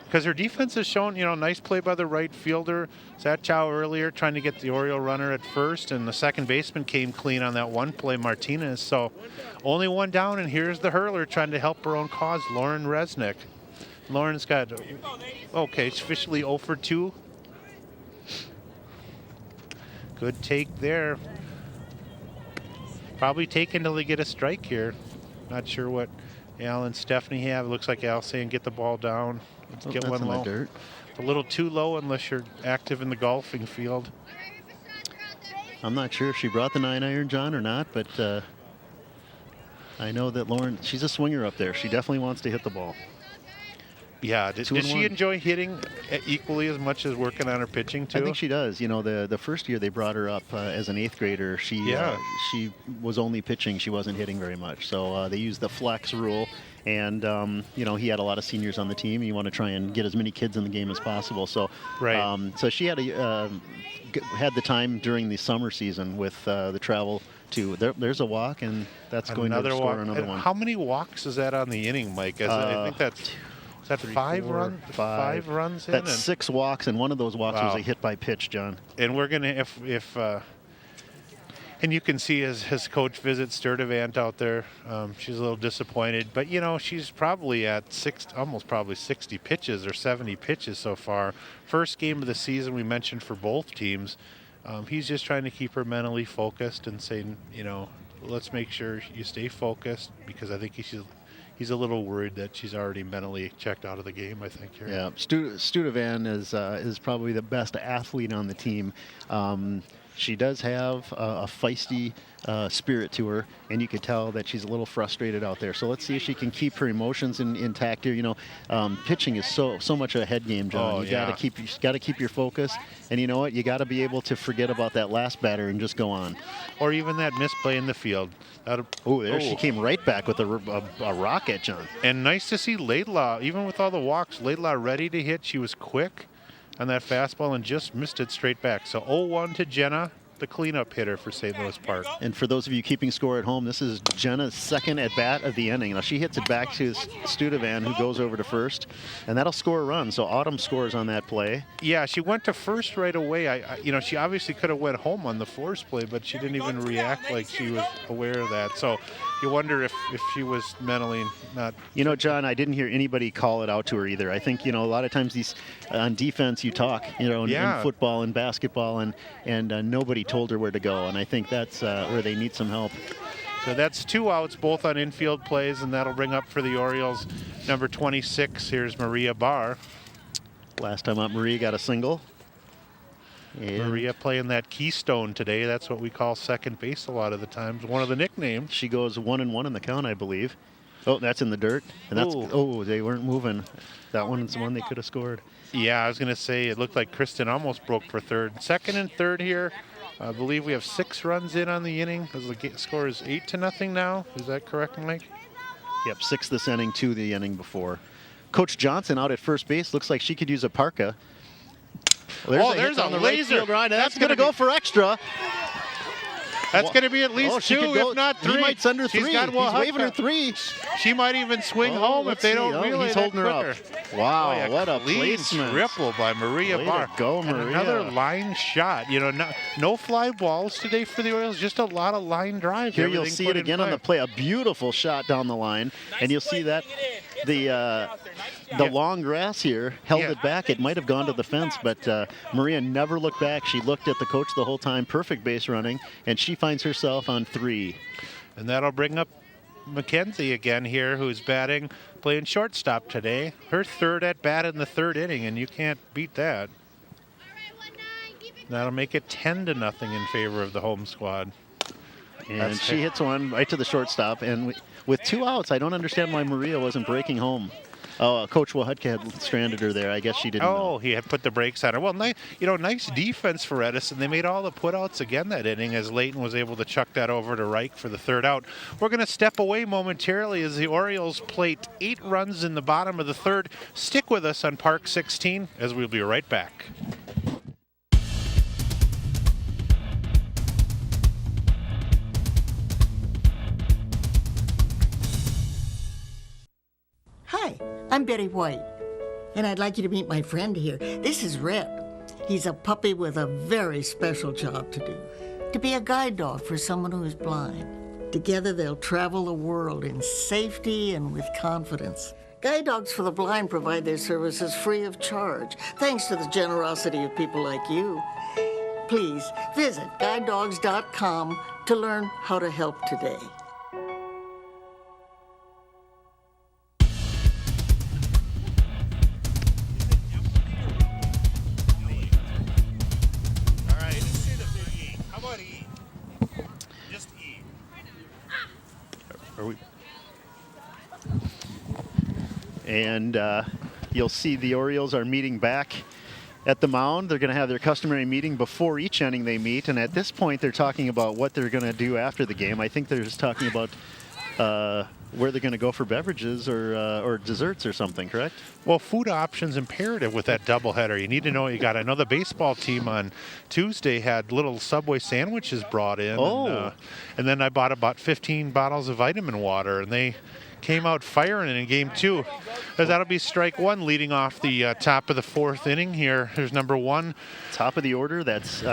Because her defense has shown, nice play by the right fielder. Satchow earlier trying to get the Oriole runner at first, and the second baseman came clean on that one play, Martinez. So only 1 down, and here's the hurler trying to help her own cause, Lauren Resnick. Lauren's got, she's officially 0 for 2. Good take there. Probably take until they get a strike here. Not sure what Al and Stephanie have. It looks like Al's saying get the ball down. Let's get That's one in the low. dirt. A little too low unless you're active in the golfing field. I'm not sure if she brought the 9-iron, John, or not, but I know that Lauren, she's a swinger up there. She definitely wants to hit the ball. Yeah, did she enjoy hitting equally as much as working on her pitching too? I think she does. You know, the first year they brought her up as an 8th grader, she was only pitching. She wasn't hitting very much. So they used the flex rule. And, you know, he had a lot of seniors on the team. You want to try and get as many kids in the game as possible. So, so she had had the time during the summer season with the travel to. There's a walk, and that's going to score another one. How many walks is that on the inning, Mike? I think that's... Is that 5 runs? 5 runs in? That's 6 walks, and one of those walks was a hit by pitch, John. And we're gonna and you can see as Coach visits Sturdivant out there, she's a little disappointed, but you know she's probably at almost probably 60 pitches or 70 pitches so far. First game of the season we mentioned for both teams. He's just trying to keep her mentally focused and saying, you know, let's make sure you stay focused because I think he's a little worried that she's already mentally checked out of the game, I think. Here. Yeah, Sturdivant is probably the best athlete on the team. She does have a feisty spirit to her, and you could tell that she's a little frustrated out there. So let's see if she can keep her emotions intact here. You know, pitching is so much a head game, John. You got to keep your focus, and you know what? You got to be able to forget about that last batter and just go on. Or even that misplay in the field. She came right back with a rocket, John. And nice to see Laidlaw, even with all the walks, Laidlaw ready to hit. She was quick on that fastball and just missed it straight back. So 0-1 to Jenna, the cleanup hitter for St. Louis Park. And for those of you keeping score at home, this is Jenna's second at bat of the inning. Now she hits it back to Sturdivant, who goes over to first, and that'll score a run. So Autumn scores on that play. Yeah, she went to first right away. You know, she obviously could have went home on the force play, but she didn't even react like she was aware of that. So you wonder if she was mentally not. You know, John, I didn't hear anybody call it out to her either. I think, you know, a lot of times these on defense you talk, you know, in football and basketball, and nobody told her where to go, and I think that's where they need some help. So that's 2 outs, both on infield plays, and that'll bring up for the Orioles number 26. Here's Maria Barr. Last time up, Maria got a single. And Maria playing that keystone today. That's what we call second base a lot of the times. One of the nicknames. She goes 1-1 in the count, I believe. Oh, that's in the dirt. And that's they weren't moving. That one's the one they could have scored. Yeah, I was going to say it looked like Kristen almost broke for third. Second and third here. I believe we have 6 runs in on the inning. The score is 8-0 now. Is that correct, Mike? Yep, 6 this inning, 2 the inning before. Coach Johnson out at first base. Looks like she could use a parka. Well, there's a laser. Right that's going to go for extra. That's going to be at least 2, if not 3. He might send her 3. He's waving her 3. She might even swing home if they don't relay he's that holding her quicker. up. Wow, what a clean placement. triple by Maria Barr. Go, Maria. And another line shot. You know, no fly balls today for the Orioles, just a lot of line drives. Here you'll see it again on the play. A beautiful shot down the line, and you'll see that the long grass here held it back. It might have gone to the fence, but Maria never looked back. She looked at the coach the whole time. Perfect base running, and she finds herself on 3. And that'll bring up Mackenzie again here, who's playing shortstop today. Her third at bat in the 3rd inning, and you can't beat that. That'll make it 10-0 in favor of the home squad. And she hits one right to the shortstop, and with 2 outs, I don't understand why Maria wasn't breaking home. Oh, Coach Wahutka had stranded her there. I guess she didn't know. He had put the brakes on her. Well, nice defense for Edison. They made all the putouts again that inning as Layton was able to chuck that over to Reich for the 3rd out. We're going to step away momentarily as the Orioles plate 8 runs in the bottom of the 3rd. Stick with us on Park 16 as we'll be right back. Hi, I'm Betty White, and I'd like you to meet my friend here. This is Red. He's a puppy with a very special job to do, to be a guide dog for someone who is blind. Together, they'll travel the world in safety and with confidence. Guide dogs for the blind provide their services free of charge, thanks to the generosity of people like you. Please visit guidedogs.com to learn how to help today. And you'll see the Orioles are meeting back at the mound. They're going to have their customary meeting before each inning they meet. And at this point, they're talking about what they're going to do after the game. I think they're just talking about where they're going to go for beverages or desserts or something, correct? Well, food options imperative with that doubleheader. You need to know what you got. I know the baseball team on Tuesday had little Subway sandwiches brought in. Oh. And then I bought about 15 bottles of vitamin water, and they came out firing in game 2. That'll be strike 1 leading off the top of the 4th inning here. Here's number 1. Top of the order, that's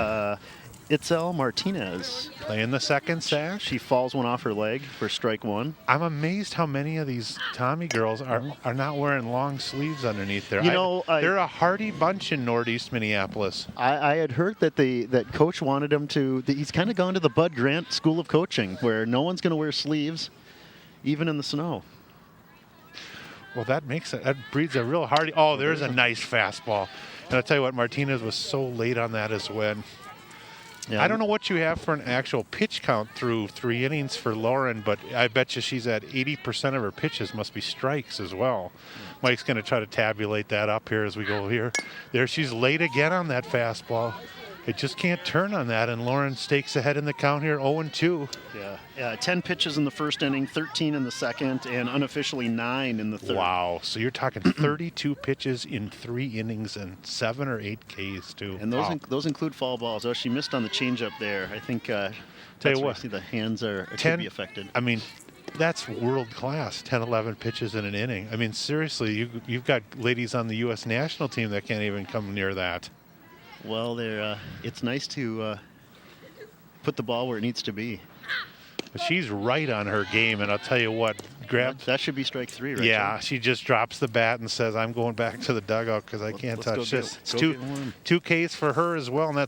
Itzel Martinez. Playing the second sash. She falls one off her leg for strike 1. I'm amazed how many of these Tommy girls are not wearing long sleeves underneath there. They're a hardy bunch in Northeast Minneapolis. I had heard that that coach wanted him to. He's kind of gone to the Bud Grant School of Coaching, where no one's going to wear sleeves, even in the snow. Well, that breeds a real hardy. Oh, there's a nice fastball. And I'll tell you what, Martinez was so late on that as well. Yeah. I don't know what you have for an actual pitch count through 3 innings for Lauren, but I bet you she's at 80% of her pitches must be strikes as well. Mike's going to try to tabulate that up here as we go here. There, she's late again on that fastball. It just can't turn on that, and Lauren stakes ahead in the count here, 0-2. Yeah, 10 pitches in the first inning, 13 in the second, and unofficially 9 in the third. Wow, so you're talking 32 pitches in 3 innings and 7 or 8 Ks, too. And those include foul balls. Oh, she missed on the changeup there. I think Tell that's you where what, I see the hands could be affected. I mean, that's world class, 10, 11 pitches in an inning. I mean, seriously, you've got ladies on the U.S. national team that can't even come near that. Well, it's nice to put the ball where it needs to be. But she's right on her game, and I'll tell you what, that should be strike 3, right? Yeah, she just drops the bat and says, "I'm going back to the dugout because I can't touch this." It's 2 Ks for her as well, and I'll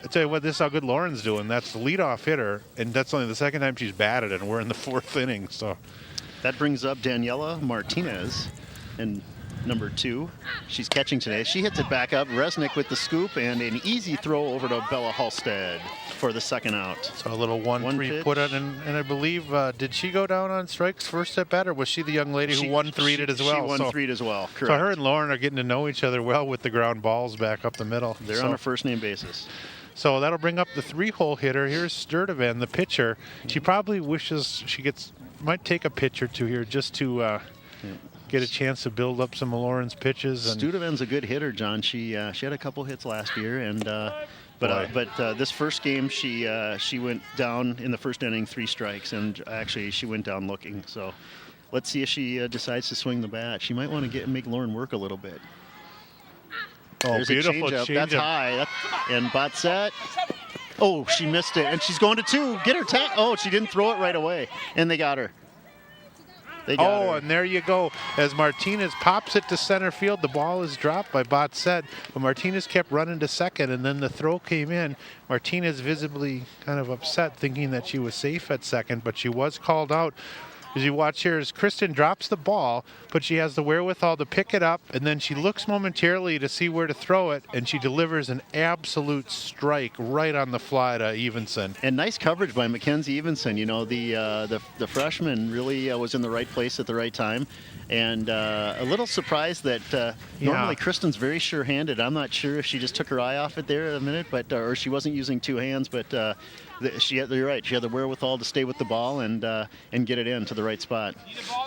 tell you what, this is how good Lauren's doing. That's the leadoff hitter, and that's only the second time she's batted, and we're in the 4th inning. So that brings up Daniela Martinez, and number 2. She's catching today. She hits it back up. Resnick with the scoop and an easy throw over to Bella Halstead for the second out. So a little 1-3 put it, and I believe, did she go down on strikes first at bat, or was she the young lady who 1-3'd it as well? She 1-3'd as well, correct. So her and Lauren are getting to know each other well with the ground balls back up the middle. They're on a first name basis. So that'll bring up the 3-hole hitter. Here's Sturtevant, the pitcher. She probably wishes might take a pitch or two here just to get a chance to build up some of Lauren's pitches. Sturtevant's a good hitter, John. She had a couple hits last year, and but this first game she went down in the first inning 3 strikes, and actually she went down looking. So let's see if she decides to swing the bat. She might want to make Lauren work a little bit. Oh, there's beautiful a change-up. change-up. That's high. And bot set. Oh, she missed it, and she's going to 2. Get her tag. Oh, she didn't throw it right away, and they got her. And there you go. As Martinez pops it to center field, the ball is dropped by Botset, but Martinez kept running to second, and then the throw came in. Martinez visibly kind of upset, thinking that she was safe at second, but she was called out. As you watch here, as Kristen drops the ball, but she has the wherewithal to pick it up, and then she looks momentarily to see where to throw it, and she delivers an absolute strike right on the fly to Evenson. And nice coverage by Mackenzie Evenson. You know, the freshman really was in the right place at the right time, and a little surprised that normally Kristen's very sure-handed. I'm not sure if she just took her eye off it there a minute, but or she wasn't using 2 hands, but you're right. She had the wherewithal to stay with the ball and get it into the right spot.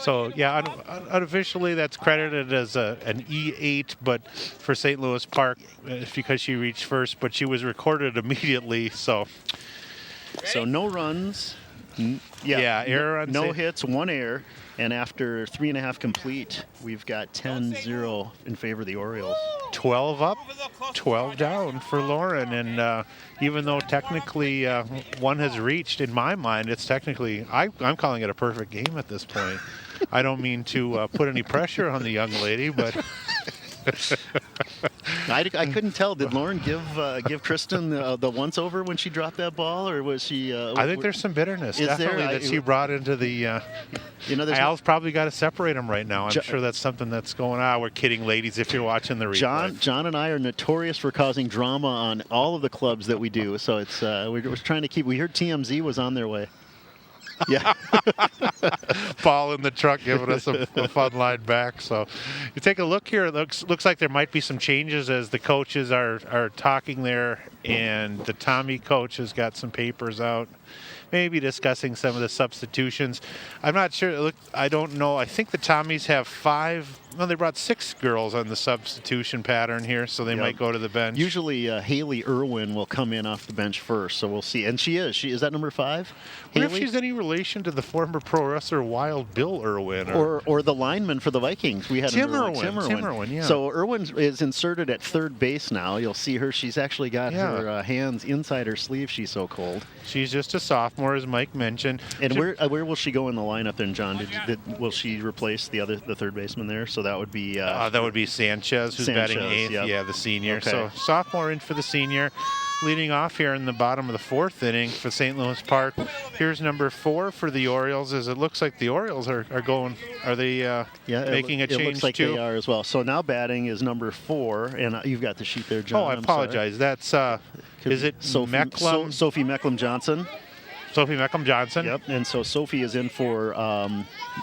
So, yeah, unofficially that's credited as an E8, but for St. Louis Park, it's because she reached first, but she was recorded immediately, so. So no runs. Error on no hits, 1 error. And after 3.5 complete, we've got 10-0 in favor of the Orioles. 12 up, 12 down for Lauren. And even though technically one has reached, in my mind, it's technically, I'm calling it a perfect game at this point. I don't mean to put any pressure on the young lady, but... I couldn't tell. Did Lauren give Kristen the once-over when she dropped that ball, or was she... I think there's some bitterness, definitely, that she brought into the... Al's probably got to separate them right now. I'm sure that's something that's going on. We're kidding, ladies, if you're watching the replay. John and I are notorious for causing drama on all of the clubs that we do, so it's we're trying to keep... We heard TMZ was on their way. Yeah. Paul in the truck giving us a fun line back. So you take a look here. It looks like there might be some changes as the coaches are talking there, and the Tommy coach has got some papers out, maybe discussing some of the substitutions. I'm not sure. I don't know. I think the Tommies have 5. No, they brought 6 girls on the substitution pattern here, so they might go to the bench. Usually Haley Irwin will come in off the bench first, so we'll see. And she is that number 5? I wonder if she's any relation to the former pro wrestler Wild Bill Irwin. Or the lineman for the Vikings. We had Tim Irwin. Irwin, yeah. So Irwin is inserted at third base now. You'll see her. She's actually got her hands inside her sleeve. She's so cold. She's just a sophomore, as Mike mentioned. And where will she go in the lineup then, John? Will she replace the third baseman there? So that would be Sanchez, who's batting 8th. Yep. Yeah, the senior. Okay. So sophomore in for the senior. Leading off here in the bottom of the 4th inning for St. Louis Park. Here's number 4 for the Orioles, as it looks like the Orioles are going. Are they making a change too? It looks like they are as well. So now batting is number 4, and you've got the sheet there, John. Oh, I apologize. That's is it Sophie Mecklem Johnson? Sophie Mecklem Johnson. Yep. And so Sophie is in for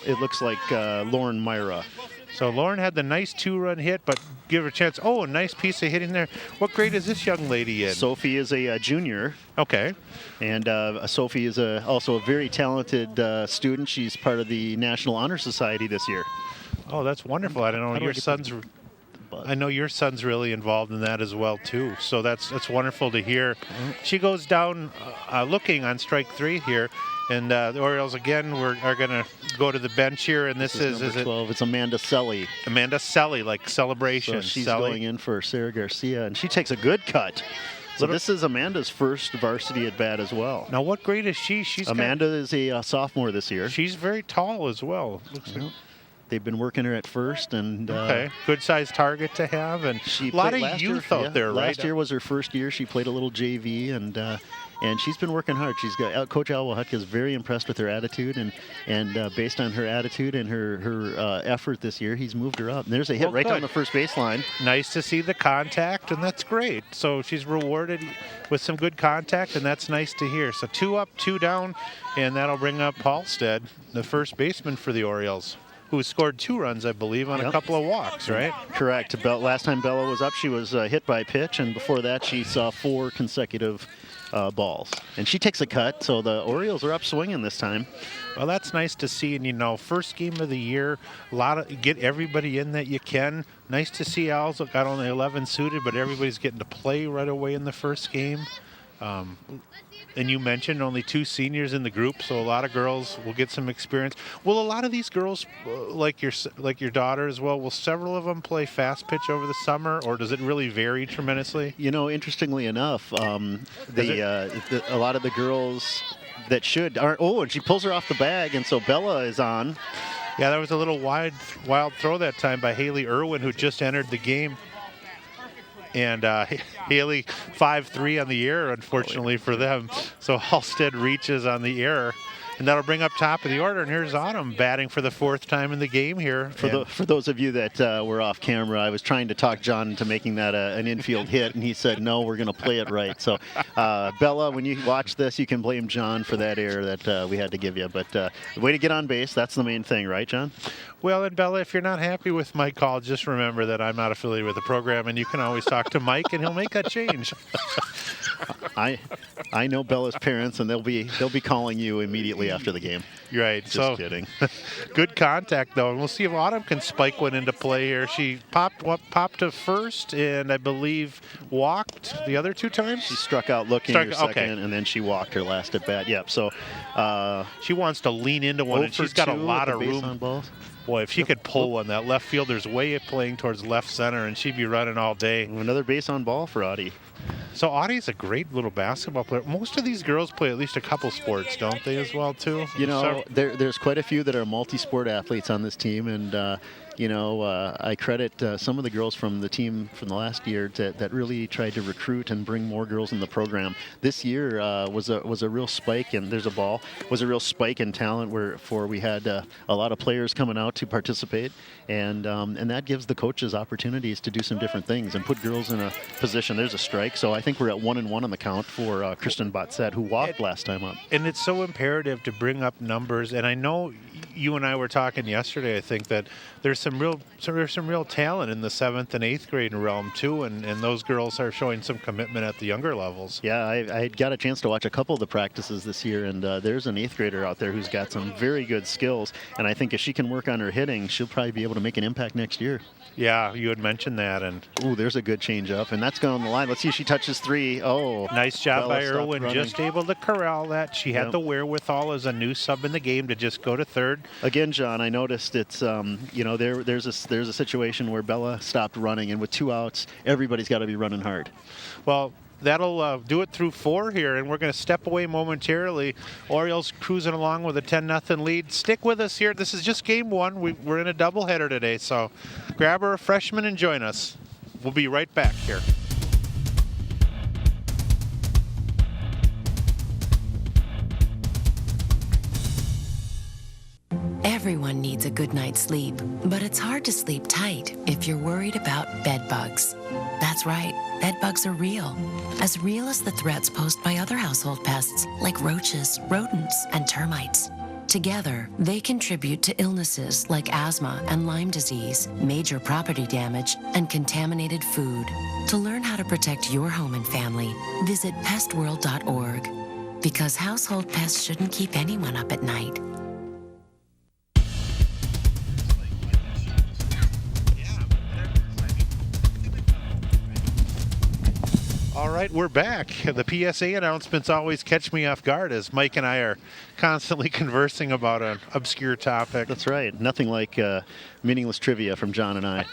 it looks like Lauren Myra. So Lauren had the nice 2-run hit, but give her a chance. Oh, a nice piece of hitting there. What grade is this young lady in? Sophie is a junior. Okay. And Sophie is also a very talented student. She's part of the National Honor Society this year. Oh, that's wonderful. I don't know. I know your son's really involved in that as well too. So that's wonderful to hear. She goes down looking on strike 3 here. And the Orioles, again, are going to go to the bench here. And this is number 12. It's Amanda Selly. Amanda Selly, like celebration. So she's Selly. going in for Sarah Garcia, and she takes a good cut. So this is Amanda's first varsity at bat as well. Now, what grade is she? Amanda is a sophomore this year. She's very tall as well. Looks like. They've been working her at first, and good sized target to have, and she a lot of youth out there. Last year was her first year. She played a little JV, and she's been working hard. She's got Coach Al Wahutka is very impressed with her attitude, and based on her attitude and her effort this year, he's moved her up. And there's a hit down the first baseline. Nice to see the contact, and that's great. So she's rewarded with some good contact, and that's nice to hear. So 2 up, 2 down, and that'll bring up Halstead, the first baseman for the Orioles, who scored 2 runs, I believe, on a couple of walks, right? Correct. Last time Bella was up, she was hit by a pitch, and before that, she saw 4 consecutive balls. And she takes a cut, so the Orioles are up swinging this time. Well, that's nice to see, and first game of the year, get everybody in that you can. Nice to see Al's got only 11 suited, but everybody's getting to play right away in the first game. And you mentioned only 2 seniors in the group, so a lot of girls will get some experience. Will a lot of these girls, like your daughter as well, will several of them play fast pitch over the summer, or does it really vary tremendously? Interestingly enough, a lot of the girls that aren't. Oh, and she pulls her off the bag, and so Bella is on. Yeah, that was a little wild throw that time by Haley Irwin, who just entered the game. And Haley 5-3 on the air, unfortunately for them. So Halstead reaches on the error. And that'll bring up top of the order. And here's Autumn batting for the 4th time in the game here. For those of you that were off camera, I was trying to talk John into making that an infield hit, and he said, no, we're going to play it right. So, Bella, when you watch this, you can blame John for that error that we had to give you. But the way to get on base, that's the main thing, right, John? Well, and Bella, if you're not happy with my call, just remember that I'm not affiliated with the program, and you can always talk to Mike, and he'll make that change. I know Bella's parents, and they'll be calling you immediately after the game. You're right. Just kidding. Good contact, though, and we'll see if Autumn can spike one into play here. She popped to first, and I believe walked the other 2 times. She struck out looking her second, and then she walked her last at bat. Yep. So she wants to lean into one, and she's got a lot of room. On balls. Boy, if she could pull one, that left fielder's way playing towards left center, and she'd be running all day. Another base on ball for Audie. So Audie's a great little basketball player. Most of these girls play at least a couple sports, don't they, as well, too? There's quite a few that are multi-sport athletes on this team, and I credit some of the girls from the team from the last year that really tried to recruit and bring more girls in the program. This year was a real spike, and there's a ball, was a real spike in talent where we had a lot of players coming out to participate, and that gives the coaches opportunities to do some different things and put girls in a position. There's a strike, so I think we're at 1-1 on the count for Kristen Botzett, who walked last time up. And it's so imperative to bring up numbers. And I know you and I were talking yesterday, I think, that there's some real talent in the 7th and 8th grade realm too, and those girls are showing some commitment at the younger levels. Yeah, I got a chance to watch a couple of the practices this year, and there's an 8th grader out there who's got some very good skills, and I think if she can work on her hitting, she'll probably be able to make an impact next year. Yeah, you had mentioned that. And ooh, there's a good change up, and that's going on the line. Let's see if she touches 3. Oh, nice job by Irwin, running. just able to corral that. She had the wherewithal as a new sub in the game to just go to third. Again, John, I noticed it's there's a situation where Bella stopped running, and with 2 outs, everybody's got to be running hard. Well, that'll do it through 4 here, and we're going to step away momentarily. Orioles cruising along with a 10-0 lead. Stick with us here. This is just game 1. We're in a doubleheader today, so grab a refreshment and join us. We'll be right back here. Everyone needs a good night's sleep, but it's hard to sleep tight if you're worried about bed bugs. That's right, bed bugs are real as the threats posed by other household pests like roaches, rodents, and termites. Together, they contribute to illnesses like asthma and Lyme disease, major property damage, and contaminated food. To learn how to protect your home and family, visit pestworld.org. Because household pests shouldn't keep anyone up at night. All right, we're back. The PSA announcements always catch me off guard as Mike and I are constantly conversing about an obscure topic. That's right. Nothing like meaningless trivia from John and I.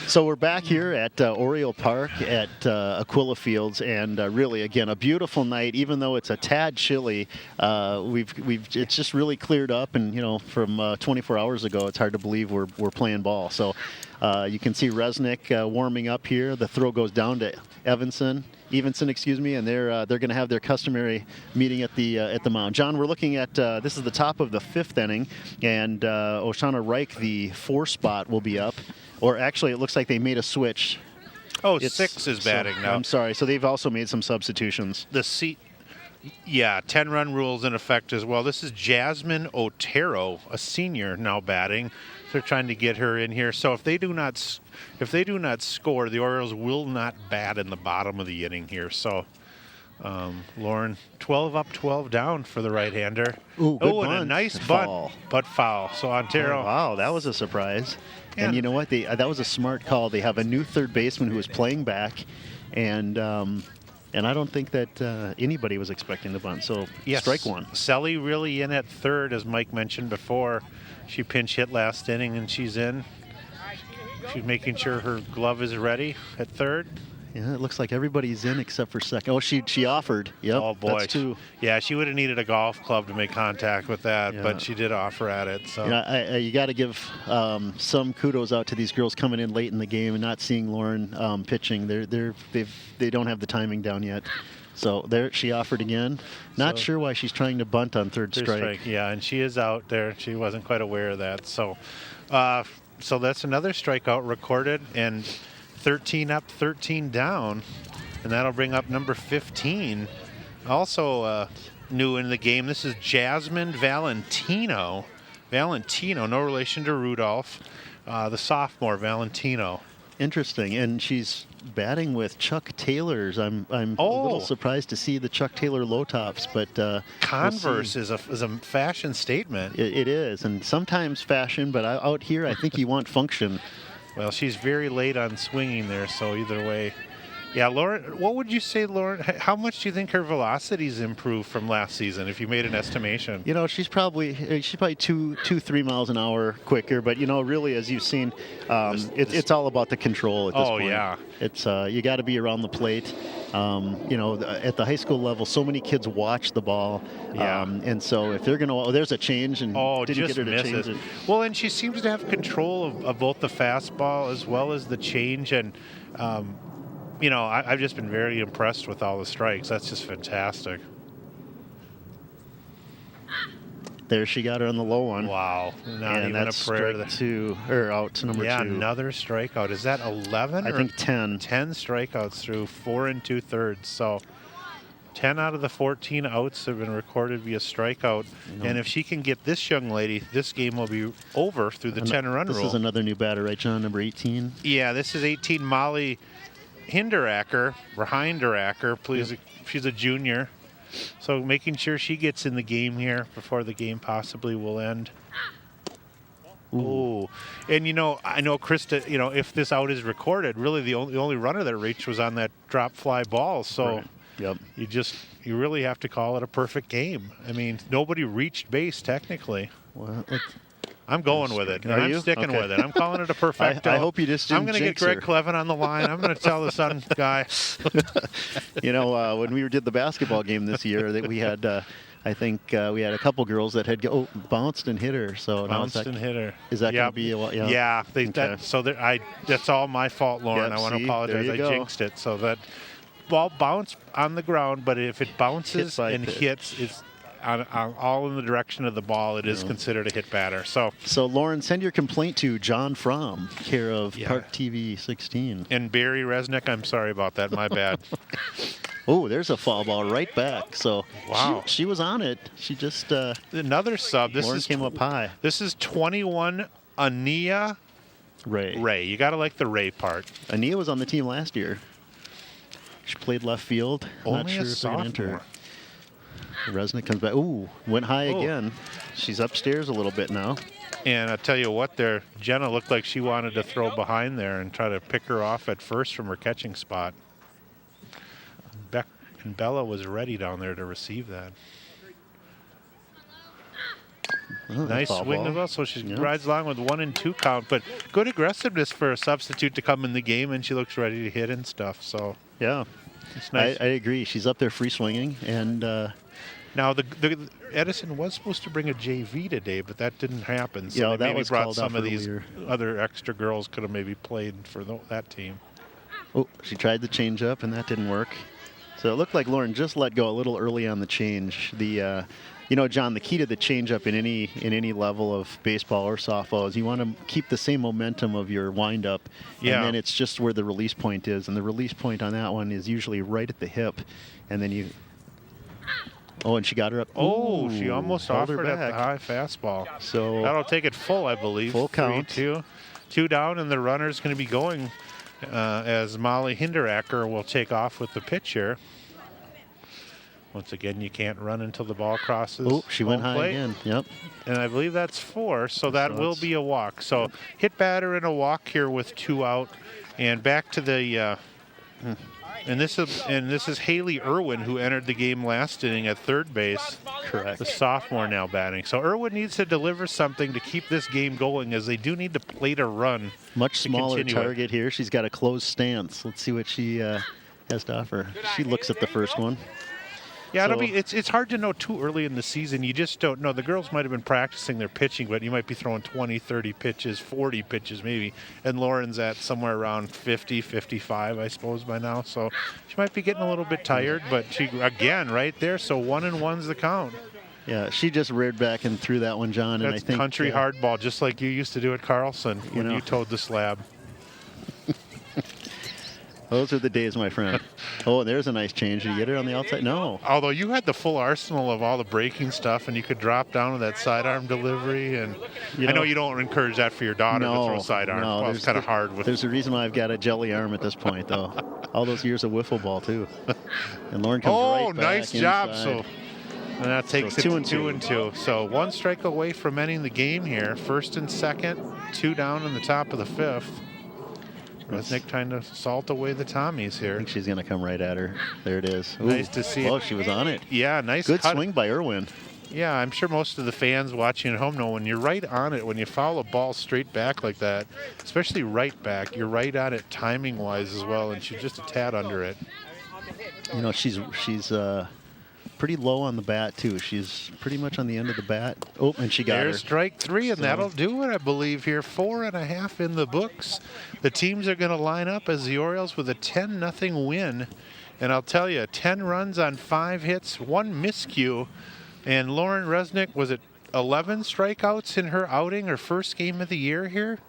So we're back here at Oriole Park at Aquila Fields, and really, again, a beautiful night. Even though it's a tad chilly, it's just really cleared up. And from 24 hours ago, it's hard to believe we're playing ball. So you can see Resnick warming up here. The throw goes down to Evanson, and they're going to have their customary meeting at the mound. John, we're looking at this is the top of the 5th inning, and Oshana Reich, the 4 spot, will be up. Or actually, it looks like they made a switch. Oh, 6 is batting now. I'm sorry. So they've also made some substitutions. 10-run rules in effect as well. This is Jasmine Otero, a senior, now batting. They're trying to get her in here. So if they do not score, the Orioles will not bat in the bottom of the inning here. So Lauren, 12 up, 12 down for the right-hander. Ooh, good and a bunt. nice Foul. bunt, but foul. So Ontario. Oh, wow, that was a surprise. Yeah. And you know what? That was a smart call. They have a new third baseman who is playing back, and I don't think that anybody was expecting the bunt. So yes. Strike 1. Selly really in at third, as Mike mentioned before. She pinch hit last inning, and she's in. She's making sure her glove is ready at third. Yeah, it looks like everybody's in except for second. Oh, she offered. Yep. Oh boy. That's 2. Yeah, she would have needed a golf club to make contact with that, Yeah. but she did offer at it. So you got to give some kudos out to these girls coming in late in the game and not seeing Lauren pitching. They don't have the timing down yet. So there she offered again. Not sure why she's trying to bunt on third strike. Yeah, and she is out there. She wasn't quite aware of that. So that's another strikeout recorded, and 13 up, 13 down, and that'll bring up number 15. Also new in the game, this is Jasmine Valentino. No relation to Rudolph. The sophomore, Valentino. Interesting, and she's batting with Chuck Taylors. I'm a little surprised to see the Chuck Taylor low tops, but Converse is a fashion statement. It is, and sometimes fashion, but out here I think you want function. Well, she's very late on swinging there, so either way, Yeah, Lauren, what would you say, Lauren? How much do you think her velocity's improved from last season, if you made an estimation? You know, she's probably 2-3 miles an hour quicker. But you know, really, as you've seen, it's all about the control at this point. Yeah. It's you got to be around the plate. You know, at the high school level, so many kids watch the ball. Yeah. And so if they're gonna, there's a change, and didn't just get her to change misses. it. Well, and she seems to have control of both the fastball as well as the change, and you know, I've just been very impressed with all the strikes. That's just fantastic. There she got her on the low one. Wow. Not And even that's a prayer. strike two, or out to number Yeah, 2. another strikeout. Is that 11? I or think 10. 10 strikeouts through 4 2/3. So 10 out of the 14 outs have been recorded via strikeout. And if she can get this young lady, this game will be over through the 10-run rule. This is another new batter, right, John? Number 18. Yeah, this is 18, Molly Hinderacker. Please, she's a junior. So making sure she gets in the game here before the game possibly will end. Ooh. And, you know, I know Krista, you know, if this out is recorded, really the only runner that reached was on that drop fly ball. So Right. Yep. you really have to call it a perfect game. I mean, nobody reached base technically. Well, I'm going with it. Are I'm you? sticking Okay. with it. I'm calling it a perfecto. I hope you just didn't I'm going to get jinx Greg her. Clevin on the line. I'm going to tell the Sun guy. You know, when we did the basketball game this year, that we had, I think we had a couple girls that had bounced and hit her. So now Bounced and hit her. Is that Yep. going to be a while? Yeah. Okay. That's all my fault, Lauren. Yep, I want to see? apologize. There you I go. jinxed it. So that ball bounced on the ground, but if it bounces by and pitch. hits, it's all in the direction of the ball. It is considered a hit batter. So Lauren, send your complaint to John Fromm, care of Yeah. ParkTV 16. and Barry Resnick, I'm sorry about that. My bad. Oh, there's a foul ball right back. So Wow. she was on it. She just Another sub. This Lauren is came up high. This is 21, Ania Ray. You got to like the Ray part. Ania was on the team last year. She played left field. Not Only sure a if they're gonna enter. sophomore. Resnick comes back. Ooh, went high Oh. again. She's upstairs a little bit now. And I tell you what, there, Jenna looked like she wanted to throw behind there and try to pick her off at first from her catching spot. Beck and Bella was ready down there to receive that. Oh, Nice foul swing ball. as well. So she Yeah. rides along with 1 and 2 count, but good aggressiveness for a substitute to come in the game, and she looks ready to hit and stuff. So Yeah, it's nice. I agree. She's up there free swinging, and Now the Edison was supposed to bring a JV today, but that didn't happen. So Yeah, they that maybe was brought called some off of these earlier. other extra girls could have maybe played for that team. oh, she tried the change up, and that didn't work. So it looked like Lauren just let go a little early on the change. The you know, John, the key to the changeup in any level of baseball or softball is you want to keep the same momentum of your windup, Yeah. and then it's just where the release point is, and the release point on that one is usually right at the hip, and then you. Oh, and she got her up. Oh, she Ooh, almost held her offered at the back. high fastball. So That'll take it full, I believe. Full count. 3-2. 2 down, and the runner's going to be going as Molly Hinderacker will take off with the pitch here. Once again, you can't run until the ball crosses. oh, she went home high plate. again. Yep. And I believe that's 4, so that will that's- be a walk. So hit batter and a walk here with 2 out. And back to the and this is Haley Irwin, who entered the game last inning at third base. Correct. The sophomore now batting. So Irwin needs to deliver something to keep this game going, as they do need to plate a run. Much to smaller continue it. target here. She's got a closed stance. Let's see what she has to offer. She looks at the first one. Yeah, So- it's hard to know too early in the season. You just don't know. The girls might have been practicing their pitching, but you might be throwing 20, 30 pitches, 40 pitches maybe. And Lauren's at somewhere around 50, 55, I suppose, by now. So she might be getting a little bit tired, but she, again, right there. So 1-1's the count. Yeah, she just reared back and threw that one, John. And That's I think country hardball, just like you used to do at Carlson when know. you towed the slab. Those are the days, my friend. Oh, there's a nice change. Did you get her on the outside? No. Although you had the full arsenal of all the breaking stuff, and you could drop down with that sidearm delivery. And You I know know- you don't encourage that for your daughter to throw sidearm. No, Well, it's kind of hard with. There's a reason why I've got a jelly arm at this point, though. All those years of wiffle ball, too. And Lauren comes right back nice job. inside. So, and that takes So it 2 to and 2. 2-2. So 1 strike away from ending the game here. First and second, 2 down in the top of the 5th. Resnick trying to salt away the Tommies I here. think she's going to come right at her. There it is. Ooh. Nice to see. Oh, she was on it. Yeah, nice Good cut. swing by Irwin. Yeah, I'm sure most of the fans watching at home know when you're right on it, when you foul a ball straight back like that, especially right back, you're right on it timing-wise as well, and she's just a tad under it. You know, she's pretty low on the bat, too. She's pretty much on the end of the bat. Oh, and she got There's her. strike three, and So- that'll do it, I believe, here. 4.5 in the books. The teams are going to line up as the Orioles with a 10-0 win. And I'll tell you, 10 runs on 5 hits, 1 miscue. And Lauren Resnick, was it 11 strikeouts in her outing, her first game of the year here?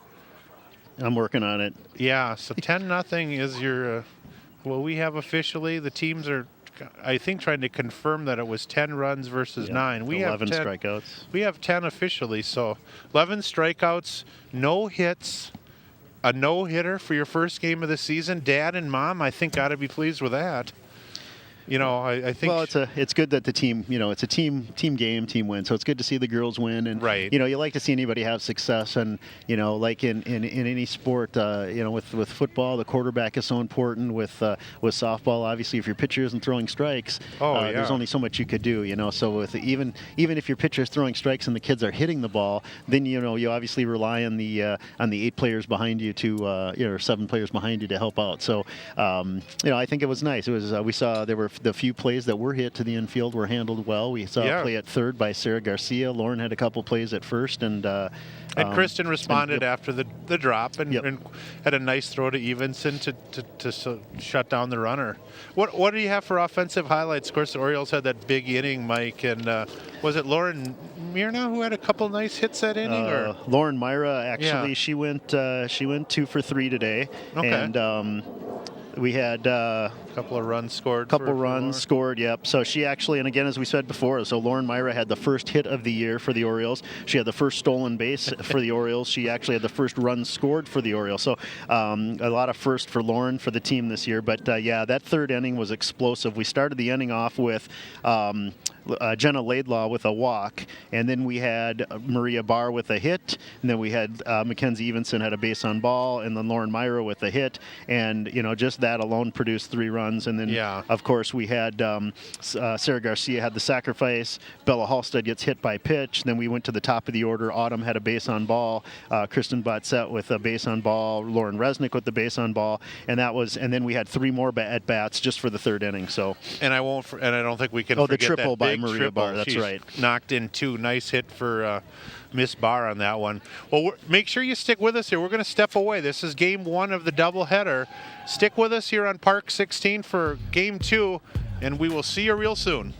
I'm working on it. Yeah, so 10-0 is your, well, we have officially, the teams are, I think, trying to confirm that it was 10 runs versus 9. We 11 have 10, strikeouts. We have 10 officially, so 11 strikeouts, no hits, a no-hitter for your first game of the season. Dad and Mom, I think, got to be pleased with that. You know, I think. Well, it's good that the team, you know, it's a team game, team win. So it's good to see the girls win, and Right. you know, you like to see anybody have success, and you know, like in any sport, you know, with football, the quarterback is so important. With softball, obviously, if your pitcher isn't throwing strikes, yeah. there's only so much you could do. You know, so with even if your pitcher is throwing strikes and the kids are hitting the ball, then you know you obviously rely on the 8 players behind you to you know, or 7 players behind you to help out. So you know, I think it was nice. It was we saw there were the few plays that were hit to the infield were handled well. We saw a play at third by Sarah Garcia. Lauren had a couple plays at first, and Kristen responded after the drop and, Yep. and had a nice throw to Evenson to shut down the runner. What do you have for offensive highlights? Of course, the Orioles had that big inning, Mike, and was it Lauren Myrna who had a couple nice hits that inning? Or Lauren Myra, actually, Yeah. she went 2 for 3 today, Okay. and we had a couple of runs scored. couple for runs Lauren. scored, yep. So she actually, and again, as we said before, so Lauren Myra had the first hit of the year for the Orioles. She had the first stolen base for the Orioles. She actually had the first run scored for the Orioles. So a lot of first for Lauren for the team this year. But yeah, that third inning was explosive. We started the inning off with Jenna Laidlaw with a walk, and then we had Maria Barr with a hit, and then we had Mackenzie Evenson had a base on ball, and then Lauren Myra with a hit, and you know, just that alone produced 3 runs. And then of course we had Sarah Garcia had the sacrifice, Bella Halstead gets hit by pitch, then we went to the top of the order. Autumn had a base on ball, Kristen Botzett with a base on ball, Lauren Resnick with the base on ball, and then we had 3 more at bats just for the third inning. So and I don't think we can the forget triple that by big Maria triple. Barr, that's She's right. knocked in 2. Nice hit for Miss Barr on that one. Well, make sure you stick with us here. We're going to step away. This is game 1 of the doubleheader. Stick with us here on Park 16 for game 2, and we will see you real soon.